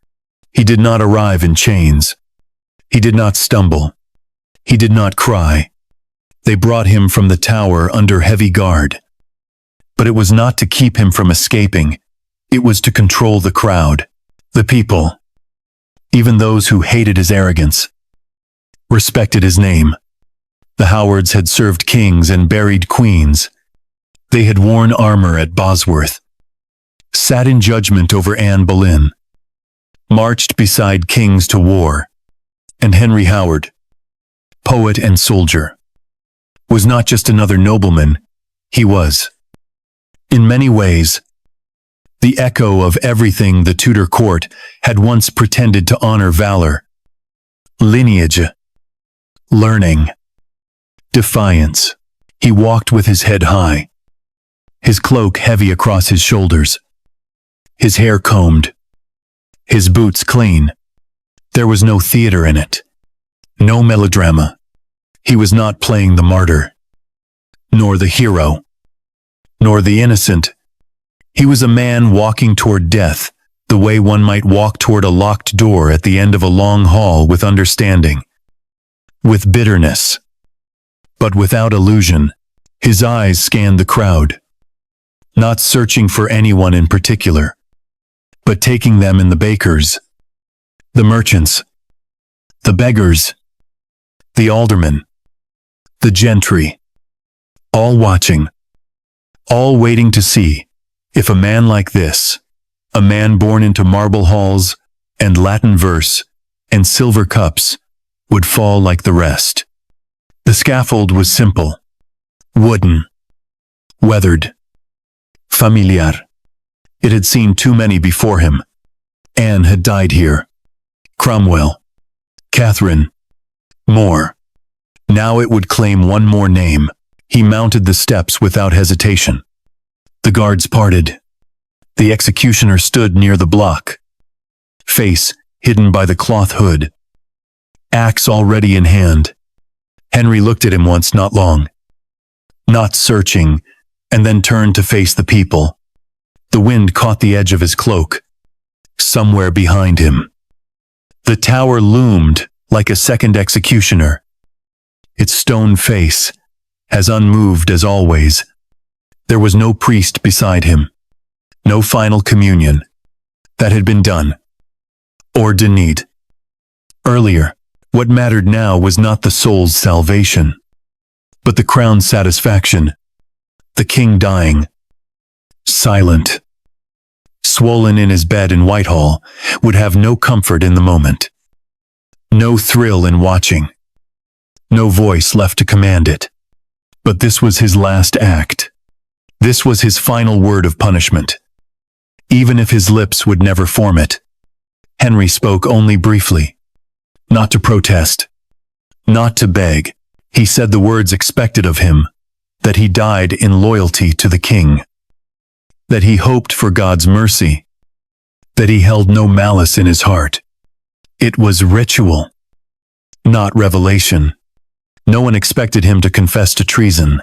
He did not arrive in chains. He did not stumble. He did not cry. They brought him from the tower under heavy guard. But it was not to keep him from escaping. It was to control the crowd, the people, even those who hated his arrogance, respected his name. The Howards had served kings and buried queens. They had worn armor at Bosworth, sat in judgment over Anne Boleyn, marched beside kings to war. And Henry Howard, poet and soldier, was not just another nobleman, he was, in many ways, the echo of everything the Tudor court had once pretended to honor: valor, lineage, learning, defiance. He walked with his head high, his cloak heavy across his shoulders, his hair combed, his boots clean. There was no theater in it, no melodrama. He was not playing the martyr, nor the hero, nor the innocent. He was a man walking toward death, the way one might walk toward a locked door at the end of a long hall, with understanding, with bitterness, but without illusion. His eyes scanned the crowd, not searching for anyone in particular, but taking them in: the bakers, the merchants, the beggars, the aldermen, the gentry, all watching, all waiting to see if a man like this, a man born into marble halls and Latin verse and silver cups, would fall like the rest. The scaffold was simple, wooden, weathered, familiar. It had seen too many before him. Anne had died here. Cromwell. Catherine. More. Now it would claim one more name. He mounted the steps without hesitation. The guards parted. The executioner stood near the block, face hidden by the cloth hood, axe already in hand. Henry looked at him once, not long, not searching, and then turned to face the people. The wind caught the edge of his cloak. Somewhere behind him, the tower loomed like a second executioner, its stone face as unmoved as always. There was no priest beside him, no final communion. That had been done, or denied. Earlier, what mattered now was not the soul's salvation, but the crown's satisfaction. The king dying, silent, swollen in his bed in Whitehall, would have no comfort in the moment, no thrill in watching, no voice left to command it. But this was his last act. This was his final word of punishment. Even if his lips would never form it, Henry spoke only briefly. Not to protest, not to beg. He said the words expected of him, that he died in loyalty to the king, that he hoped for God's mercy, that he held no malice in his heart. It was ritual, not revelation. No one expected him to confess to treason,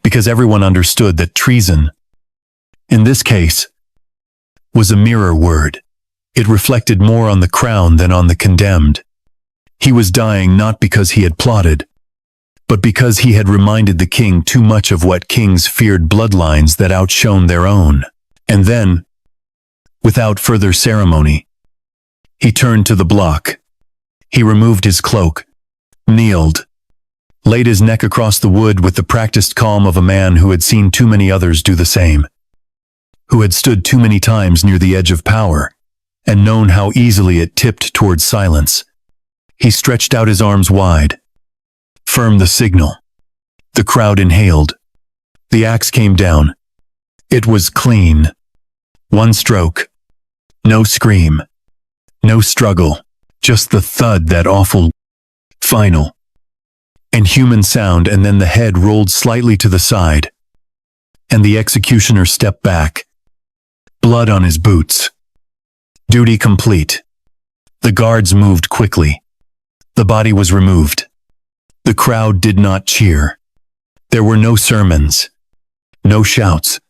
because everyone understood that treason, in this case, was a mirror word. It reflected more on the crown than on the condemned. He was dying not because he had plotted, but because he had reminded the king too much of what kings feared, bloodlines that outshone their own. And then, without further ceremony, he turned to the block. He removed his cloak, kneeled, laid his neck across the wood with the practiced calm of a man who had seen too many others do the same, who had stood too many times near the edge of power, and known how easily it tipped towards silence. He stretched out his arms wide. Firm the signal. The crowd inhaled. The axe came down. It was clean. One stroke. No scream. No struggle. Just the thud, that awful, final, and human sound, and then the head rolled slightly to the side, and the executioner stepped back. Blood on his boots. Duty complete. The guards moved quickly. The body was removed. The crowd did not cheer. There were no sermons, no shouts,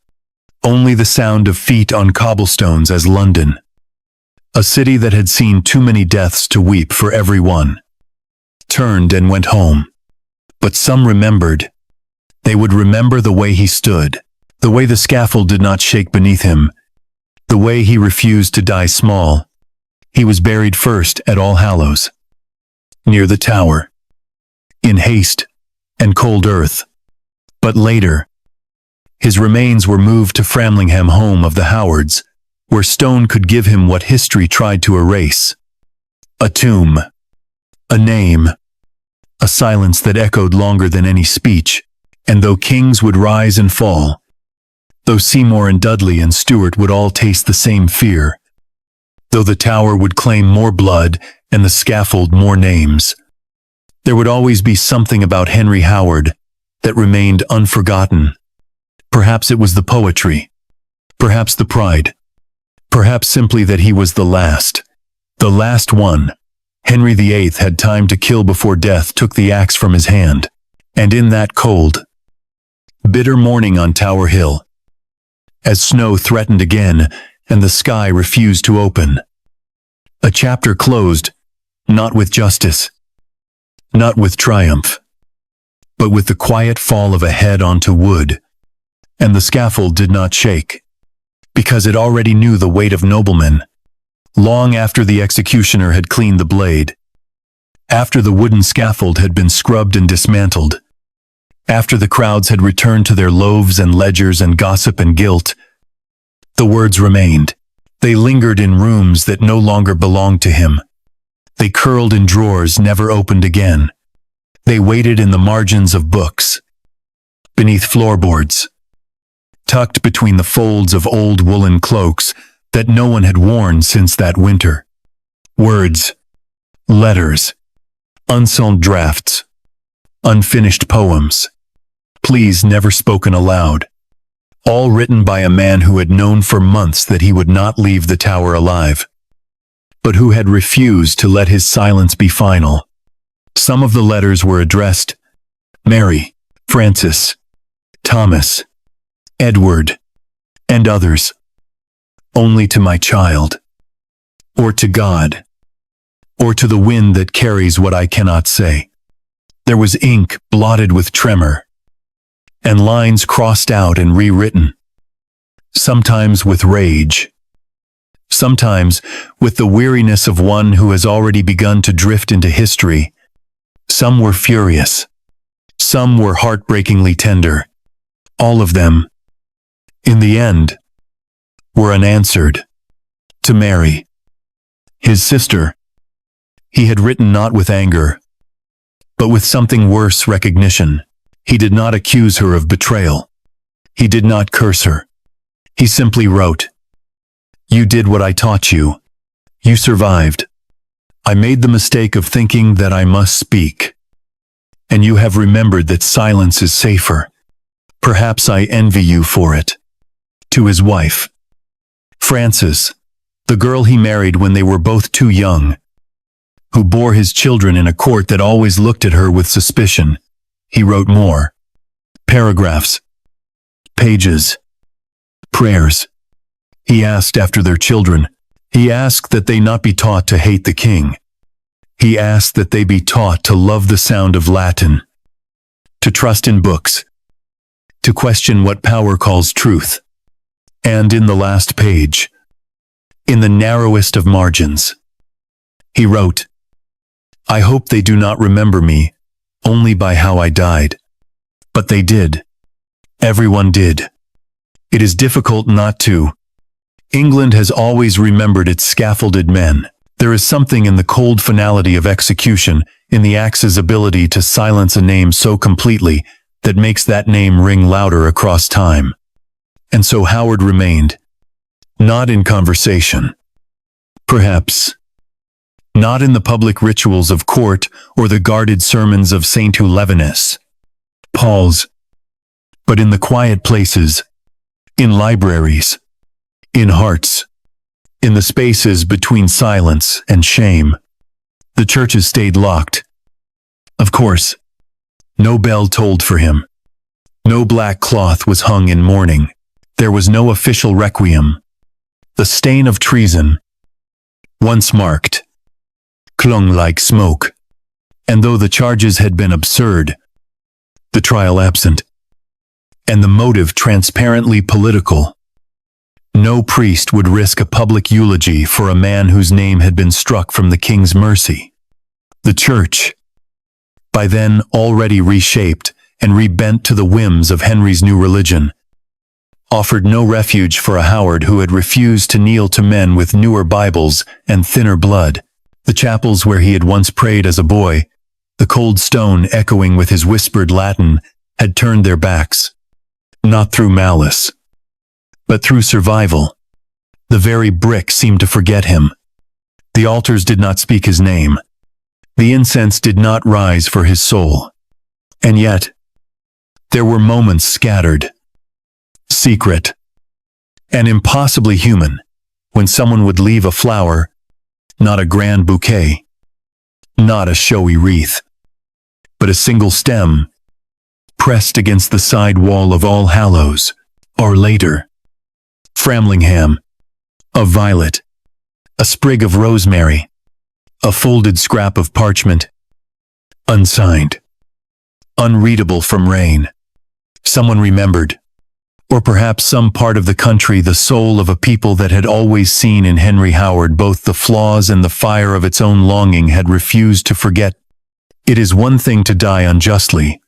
only the sound of feet on cobblestones as London, a city that had seen too many deaths to weep for every one, turned and went home. But some remembered. They would remember the way he stood, the way the scaffold did not shake beneath him, the way he refused to die small. He was buried first at All Hallows, near the tower, in haste and cold earth. But later, his remains were moved to Framlingham, home of the Howards, where stone could give him what history tried to erase. A tomb, a name, a silence that echoed longer than any speech. And though kings would rise and fall, though Seymour and Dudley and Stuart would all taste the same fear, though the tower would claim more blood and the scaffold more names, there would always be something about Henry Howard that remained unforgotten. Perhaps it was the poetry, perhaps the pride, perhaps simply that he was the last one. Henry VIII had time to kill before death took the axe from his hand. And in that cold, bitter morning on Tower Hill, as snow threatened again and the sky refused to open, a chapter closed, not with justice, not with triumph, but with the quiet fall of a head onto wood. And the scaffold did not shake, because it already knew the weight of noblemen. Long after the executioner had cleaned the blade, after the wooden scaffold had been scrubbed and dismantled, after the crowds had returned to their loaves and ledgers and gossip and guilt, the words remained. They lingered in rooms that no longer belonged to him. They curled in drawers never opened again. They waited in the margins of books, beneath floorboards, tucked between the folds of old woolen cloaks that no one had worn since that winter. Words, letters, unsealed drafts, unfinished poems, pleas never spoken aloud, all written by a man who had known for months that he would not leave the tower alive, but who had refused to let his silence be final. Some of the letters were addressed Mary, Francis, Thomas, Edward, and others. Only to my child, or to God, or to the wind that carries what I cannot say. There was ink blotted with tremor, and lines crossed out and rewritten, sometimes with rage, sometimes with the weariness of one who has already begun to drift into history. Some were furious, some were heartbreakingly tender. All of them, in the end, were unanswered. To Mary, his sister, he had written not with anger, but with something worse, recognition. He did not accuse her of betrayal. He did not curse her. He simply wrote, "You did what I taught you. You survived. I made the mistake of thinking that I must speak. And you have remembered that silence is safer. Perhaps I envy you for it." To his wife, Frances, the girl he married when they were both too young, who bore his children in a court that always looked at her with suspicion, he wrote more. Paragraphs, pages, prayers. He asked after their children. He asked that they not be taught to hate the king. He asked that they be taught to love the sound of Latin, to trust in books, to question what power calls truth. And in the last page, in the narrowest of margins, he wrote, "I hope they do not remember me only by how I died." But they did. Everyone did. It is difficult not to. England has always remembered its scaffolded men. There is something in the cold finality of execution, in the axe's ability to silence a name so completely that makes that name ring louder across time. And so Howard remained, not in conversation, perhaps, not in the public rituals of court or the guarded sermons of St. Eulevanus, Paul's, but in the quiet places, in libraries, in hearts, in the spaces between silence and shame. The churches stayed locked. Of course, no bell tolled for him. No black cloth was hung in mourning. There was no official requiem. The stain of treason, once marked, clung like smoke. And though the charges had been absurd, the trial absent, and the motive transparently political, no priest would risk a public eulogy for a man whose name had been struck from the king's mercy. The church, by then already reshaped and rebent to the whims of Henry's new religion, offered no refuge for a Howard who had refused to kneel to men with newer Bibles and thinner blood. The chapels where he had once prayed as a boy, the cold stone echoing with his whispered Latin, had turned their backs, not through malice, but through survival. The very brick seemed to forget him. The altars did not speak his name. The incense did not rise for his soul. And yet, there were moments scattered, secret, and impossibly human, when someone would leave a flower, not a grand bouquet, not a showy wreath, but a single stem, pressed against the side wall of All Hallows, or later, Framlingham, a violet, a sprig of rosemary, a folded scrap of parchment, unsigned, unreadable from rain. Someone remembered, or perhaps some part of the country, the soul of a people that had always seen in Henry Howard both the flaws and the fire of its own longing, had refused to forget. It is one thing to die unjustly.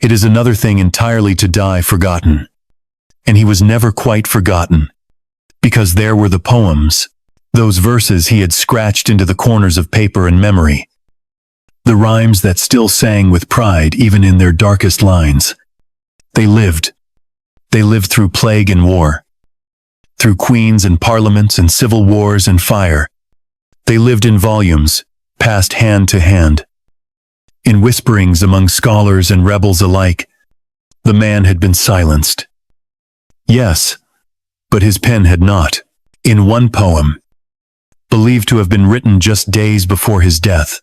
It is another thing entirely to die forgotten. And he was never quite forgotten, because there were the poems, those verses he had scratched into the corners of paper and memory. the rhymes that still sang with pride even in their darkest lines. They lived. They lived through plague and war, through queens and parliaments and civil wars and fire. They lived in volumes, passed hand to hand. In whisperings among scholars and rebels alike, the man had been silenced. Yes, but his pen had not. In one poem, believed to have been written just days before his death,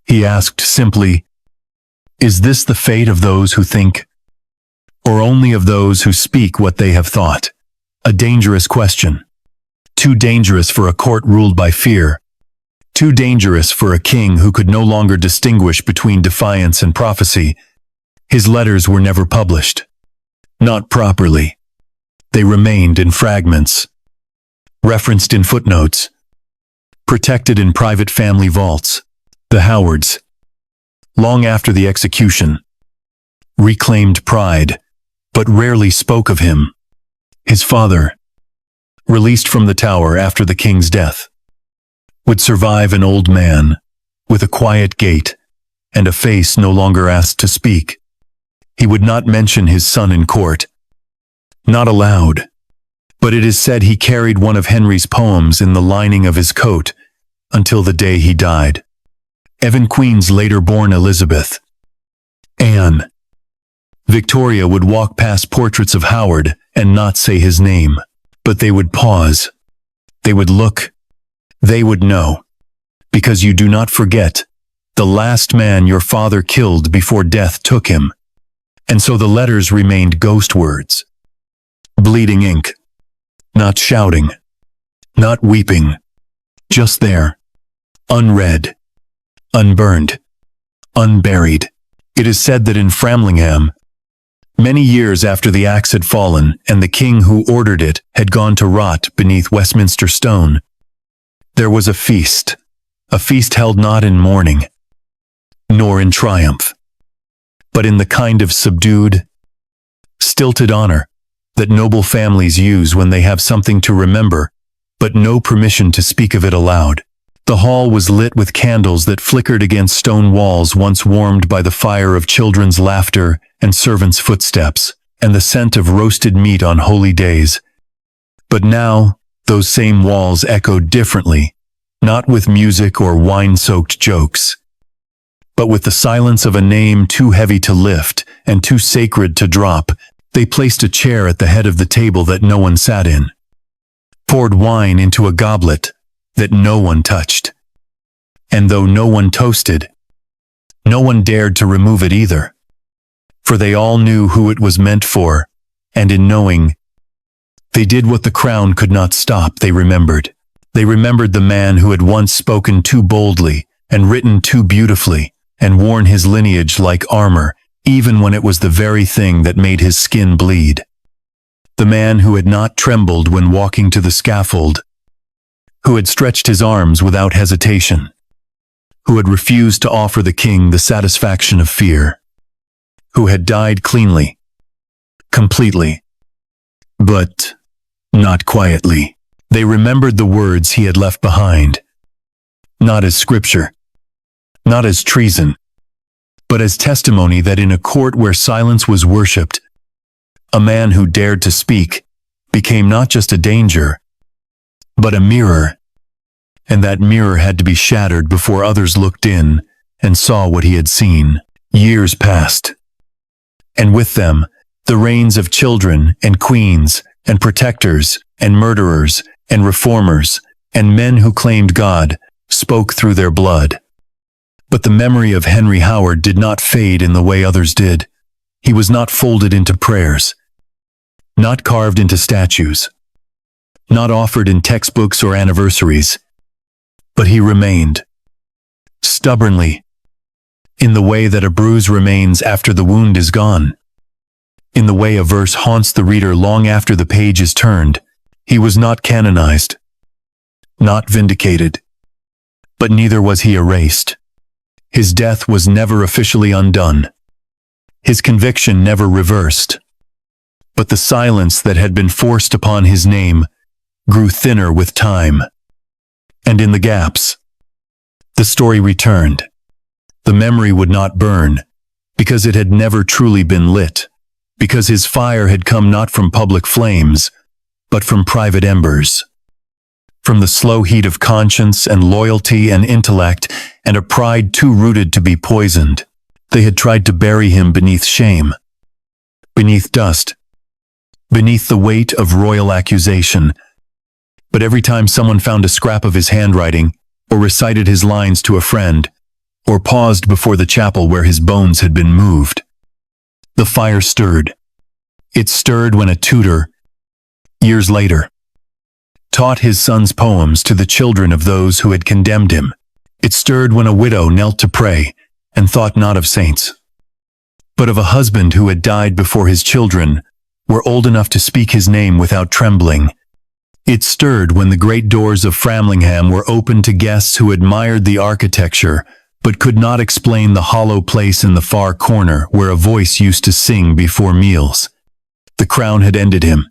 he asked simply, "Is this the fate of those who think, or only of those who speak what they have thought?" A dangerous question. Too dangerous for a court ruled by fear. Too dangerous for a king who could no longer distinguish between defiance and prophecy. His letters were never published. Not properly. They remained in fragments, referenced in footnotes, protected in private family vaults. The Howards, long after the execution, reclaimed pride, but rarely spoke of him. His father, released from the Tower after the king's death, would survive an old man, with a quiet gait, and a face no longer asked to speak. He would not mention his son in court. Not aloud. But it is said he carried one of Henry's poems in the lining of his coat until the day he died. Evan Queen's later born Elizabeth, Anne, Victoria would walk past portraits of Howard and not say his name, but they would pause. They would look. They would know. Because you do not forget, the last man your father killed before death took him. And so the letters remained ghost words. Bleeding ink. Not shouting. Not weeping. Just there. Unread. Unburned. Unburied. It is said that in Framlingham, many years after the axe had fallen and the king who ordered it had gone to rot beneath Westminster stone, there was a feast held not in mourning, nor in triumph, but in the kind of subdued, stilted honor that noble families use when they have something to remember, but no permission to speak of it aloud. The hall was lit with candles that flickered against stone walls once warmed by the fire of children's laughter and servants' footsteps, and the scent of roasted meat on holy days. But now, those same walls echoed differently, not with music or wine-soaked jokes, but with the silence of a name too heavy to lift and too sacred to drop. They placed a chair at the head of the table that no one sat in, poured wine into a goblet that no one touched. And though no one toasted, no one dared to remove it either, for they all knew who it was meant for, and in knowing, they did what the crown could not stop. They remembered. They remembered the man who had once spoken too boldly and written too beautifully and worn his lineage like armor, even when it was the very thing that made his skin bleed. The man who had not trembled when walking to the scaffold, who had stretched his arms without hesitation, who had refused to offer the king the satisfaction of fear, who had died cleanly, completely, but not quietly. They remembered the words he had left behind, not as scripture, not as treason, but as testimony that in a court where silence was worshipped, a man who dared to speak became not just a danger, but a mirror, and that mirror had to be shattered before others looked in and saw what he had seen. Years passed, and with them, the reigns of children and queens and protectors and murderers and reformers and men who claimed God spoke through their blood. But the memory of Henry Howard did not fade in the way others did. He was not folded into prayers, not carved into statues, not offered in textbooks or anniversaries, but he remained, stubbornly, in the way that a bruise remains after the wound is gone, in the way a verse haunts the reader long after the page is turned. He was not canonized, not vindicated, but neither was he erased. His death was never officially undone. His conviction never reversed. But the silence that had been forced upon his name grew thinner with time. And in the gaps, the story returned. The memory would not burn, because it had never truly been lit, because his fire had come not from public flames, but from private embers. From the slow heat of conscience and loyalty and intellect and a pride too rooted to be poisoned. They had tried to bury him beneath shame, beneath dust, beneath the weight of royal accusation. But every time someone found a scrap of his handwriting, or recited his lines to a friend, or paused before the chapel where his bones had been moved, the fire stirred. It stirred when a tutor, years later, taught his son's poems to the children of those who had condemned him. It stirred when a widow knelt to pray and thought not of saints, but of a husband who had died before his children were old enough to speak his name without trembling. It stirred when the great doors of Framlingham were opened to guests who admired the architecture, but could not explain the hollow place in the far corner where a voice used to sing before meals. The crown had ended him,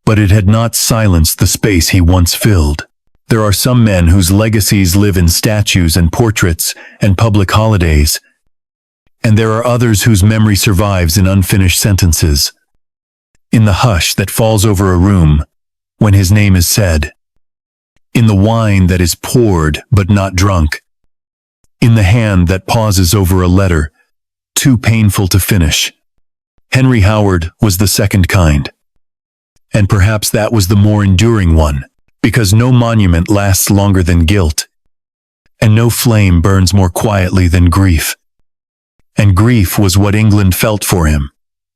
but it had not silenced the space he once filled. There are some men whose legacies live in statues and portraits and public holidays, and there are others whose memory survives in unfinished sentences, in the hush that falls over a room when his name is said, in the wine that is poured but not drunk, in the hand that pauses over a letter too painful to finish. Henry Howard was the second kind, and perhaps that was the more enduring one, because no monument lasts longer than guilt, and no flame burns more quietly than grief. And grief was what England felt for him,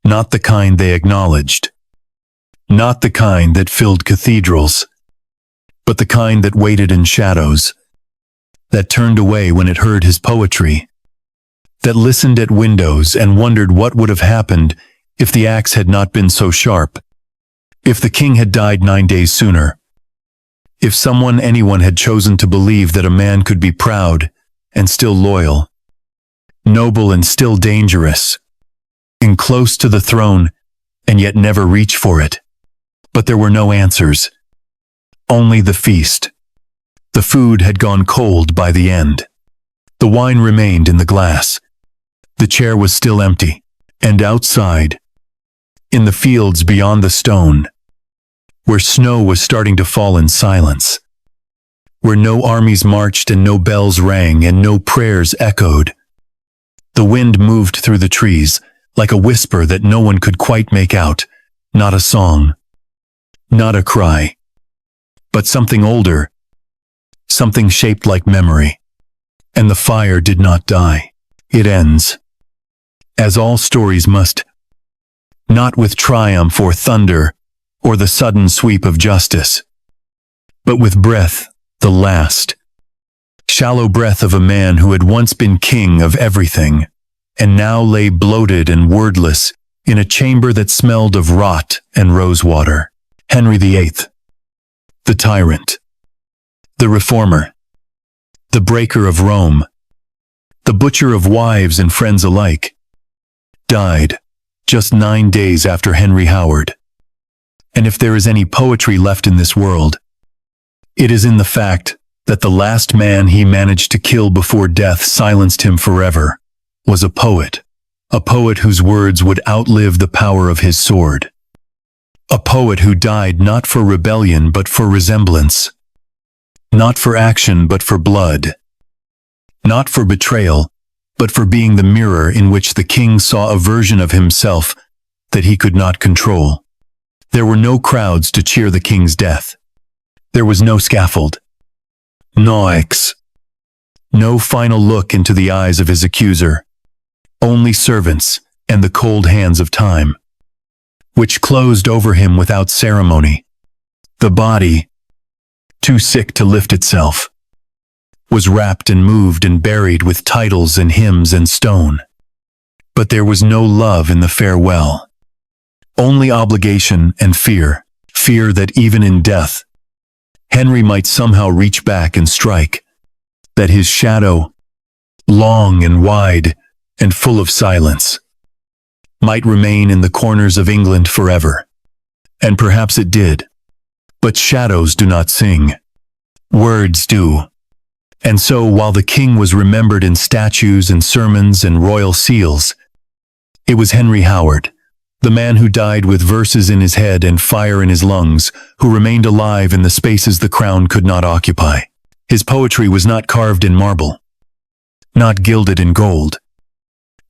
not the kind they acknowledged, not the kind that filled cathedrals, but the kind that waited in shadows, that turned away when it heard his poetry, that listened at windows and wondered what would have happened if the axe had not been so sharp, if the king had died 9 days sooner, if anyone had chosen to believe that a man could be proud and still loyal, noble and still dangerous, and close to the throne and yet never reach for it. But there were no answers, only the feast. The food had gone cold by the end. The wine remained in the glass. The chair was still empty, and outside, in the fields beyond the stone, where snow was starting to fall in silence, where no armies marched and no bells rang and no prayers echoed, the wind moved through the trees like a whisper that no one could quite make out, not a song, not a cry, but something older, something shaped like memory. And the fire did not die. It ends, as all stories must, not with triumph or thunder or the sudden sweep of justice, but with breath, the last, shallow breath of a man who had once been king of everything, and now lay bloated and wordless in a chamber that smelled of rot and rosewater. Henry VIII, the tyrant, the reformer, the breaker of Rome, the butcher of wives and friends alike, died just 9 days after Henry Howard. And if there is any poetry left in this world, it is in the fact that the last man he managed to kill before death silenced him forever was a poet whose words would outlive the power of his sword, a poet who died not for rebellion but for resemblance, not for action but for blood, not for betrayal but for being the mirror in which the king saw a version of himself that he could not control. There were no crowds to cheer the king's death. There was no scaffold, no X, no final look into the eyes of his accuser, only servants and the cold hands of time, which closed over him without ceremony. The body, too sick to lift itself, was wrapped and moved and buried with titles and hymns and stone. But there was no love in the farewell. Only obligation and fear that even in death, Henry might somehow reach back and strike, that his shadow, long and wide and full of silence, might remain in the corners of England forever. And perhaps it did. But shadows do not sing. Words do. And so, while the king was remembered in statues and sermons and royal seals, it was Henry Howard, the man who died with verses in his head and fire in his lungs, who remained alive in the spaces the crown could not occupy. His poetry was not carved in marble, not gilded in gold,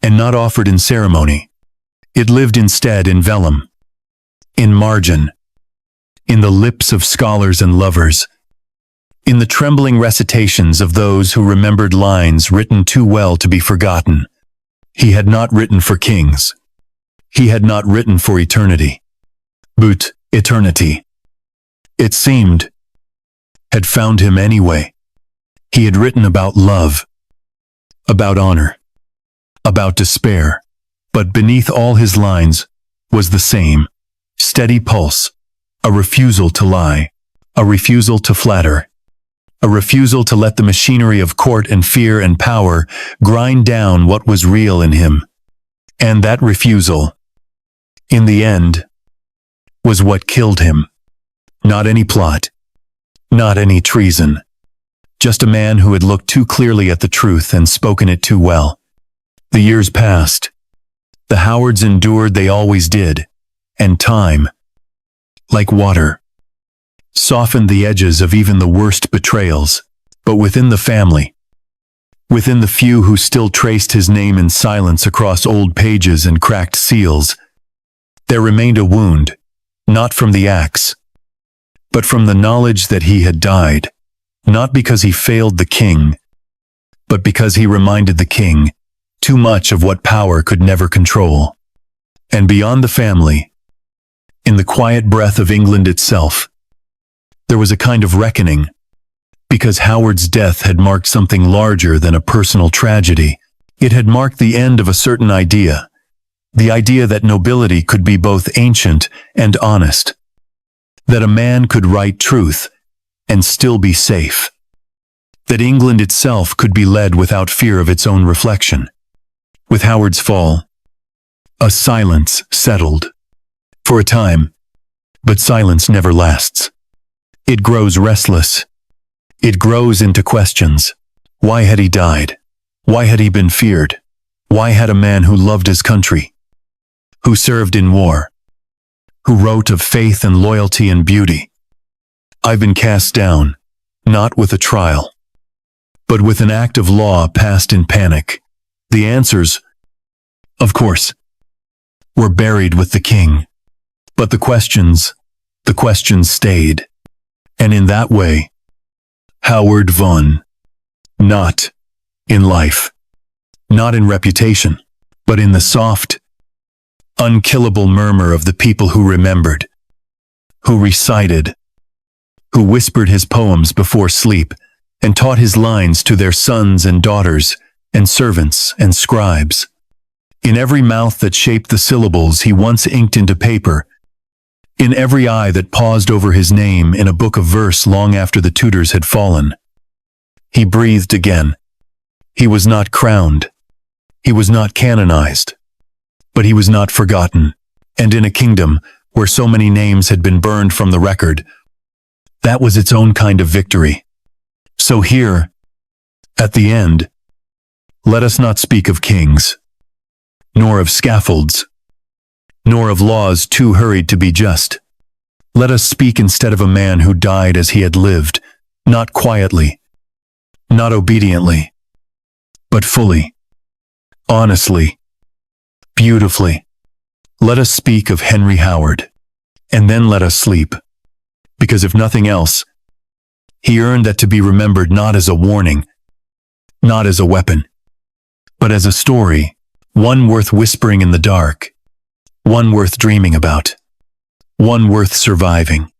and not offered in ceremony. It lived instead in vellum, in margin, in the lips of scholars and lovers, in the trembling recitations of those who remembered lines written too well to be forgotten. He had not written for kings. He had not written for eternity. But eternity, it seemed, had found him anyway. He had written about love, about honor, about despair, but beneath all his lines was the same steady pulse, a refusal to lie, a refusal to flatter, a refusal to let the machinery of court and fear and power grind down what was real in him. And that refusal, in the end, was what killed him. Not any plot, not any treason, just a man who had looked too clearly at the truth and spoken it too well. The years passed. The Howards endured, they always did, and time, like water, softened the edges of even the worst betrayals. But within the family, within the few who still traced his name in silence across old pages and cracked seals, there remained a wound, not from the axe, but from the knowledge that he had died, not because he failed the king, but because he reminded the king too much of what power could never control. And beyond the family, in the quiet breath of England itself, there was a kind of reckoning, because Howard's death had marked something larger than a personal tragedy. It had marked the end of a certain idea, the idea that nobility could be both ancient and honest, that a man could write truth and still be safe, that England itself could be led without fear of its own reflection. With Howard's fall, a silence settled. For a time, but silence never lasts. It grows restless. It grows into questions. Why had he died? Why had he been feared? Why had a man who loved his country, who served in war, who wrote of faith and loyalty and beauty, I've been cast down, not with a trial, but with an act of law passed in panic? The answers, of course, were buried with the king. But the questions stayed. And in that way, Howard won. Not in life, not in reputation, but in the soft, unkillable murmur of the people who remembered, who recited, who whispered his poems before sleep and taught his lines to their sons and daughters and servants and scribes. In every mouth that shaped the syllables he once inked into paper, in every eye that paused over his name in a book of verse long after the tutors had fallen, he breathed again. He was not crowned. He was not canonized. But he was not forgotten. And in a kingdom where so many names had been burned from the record, that was its own kind of victory. So here, at the end, let us not speak of kings, nor of scaffolds, nor of laws too hurried to be just. Let us speak instead of a man who died as he had lived, not quietly, not obediently, but fully, honestly, beautifully. Let us speak of Henry Howard, and then let us sleep, because if nothing else, he earned that to be remembered not as a warning, not as a weapon, but as a story, one worth whispering in the dark, one worth dreaming about, one worth surviving.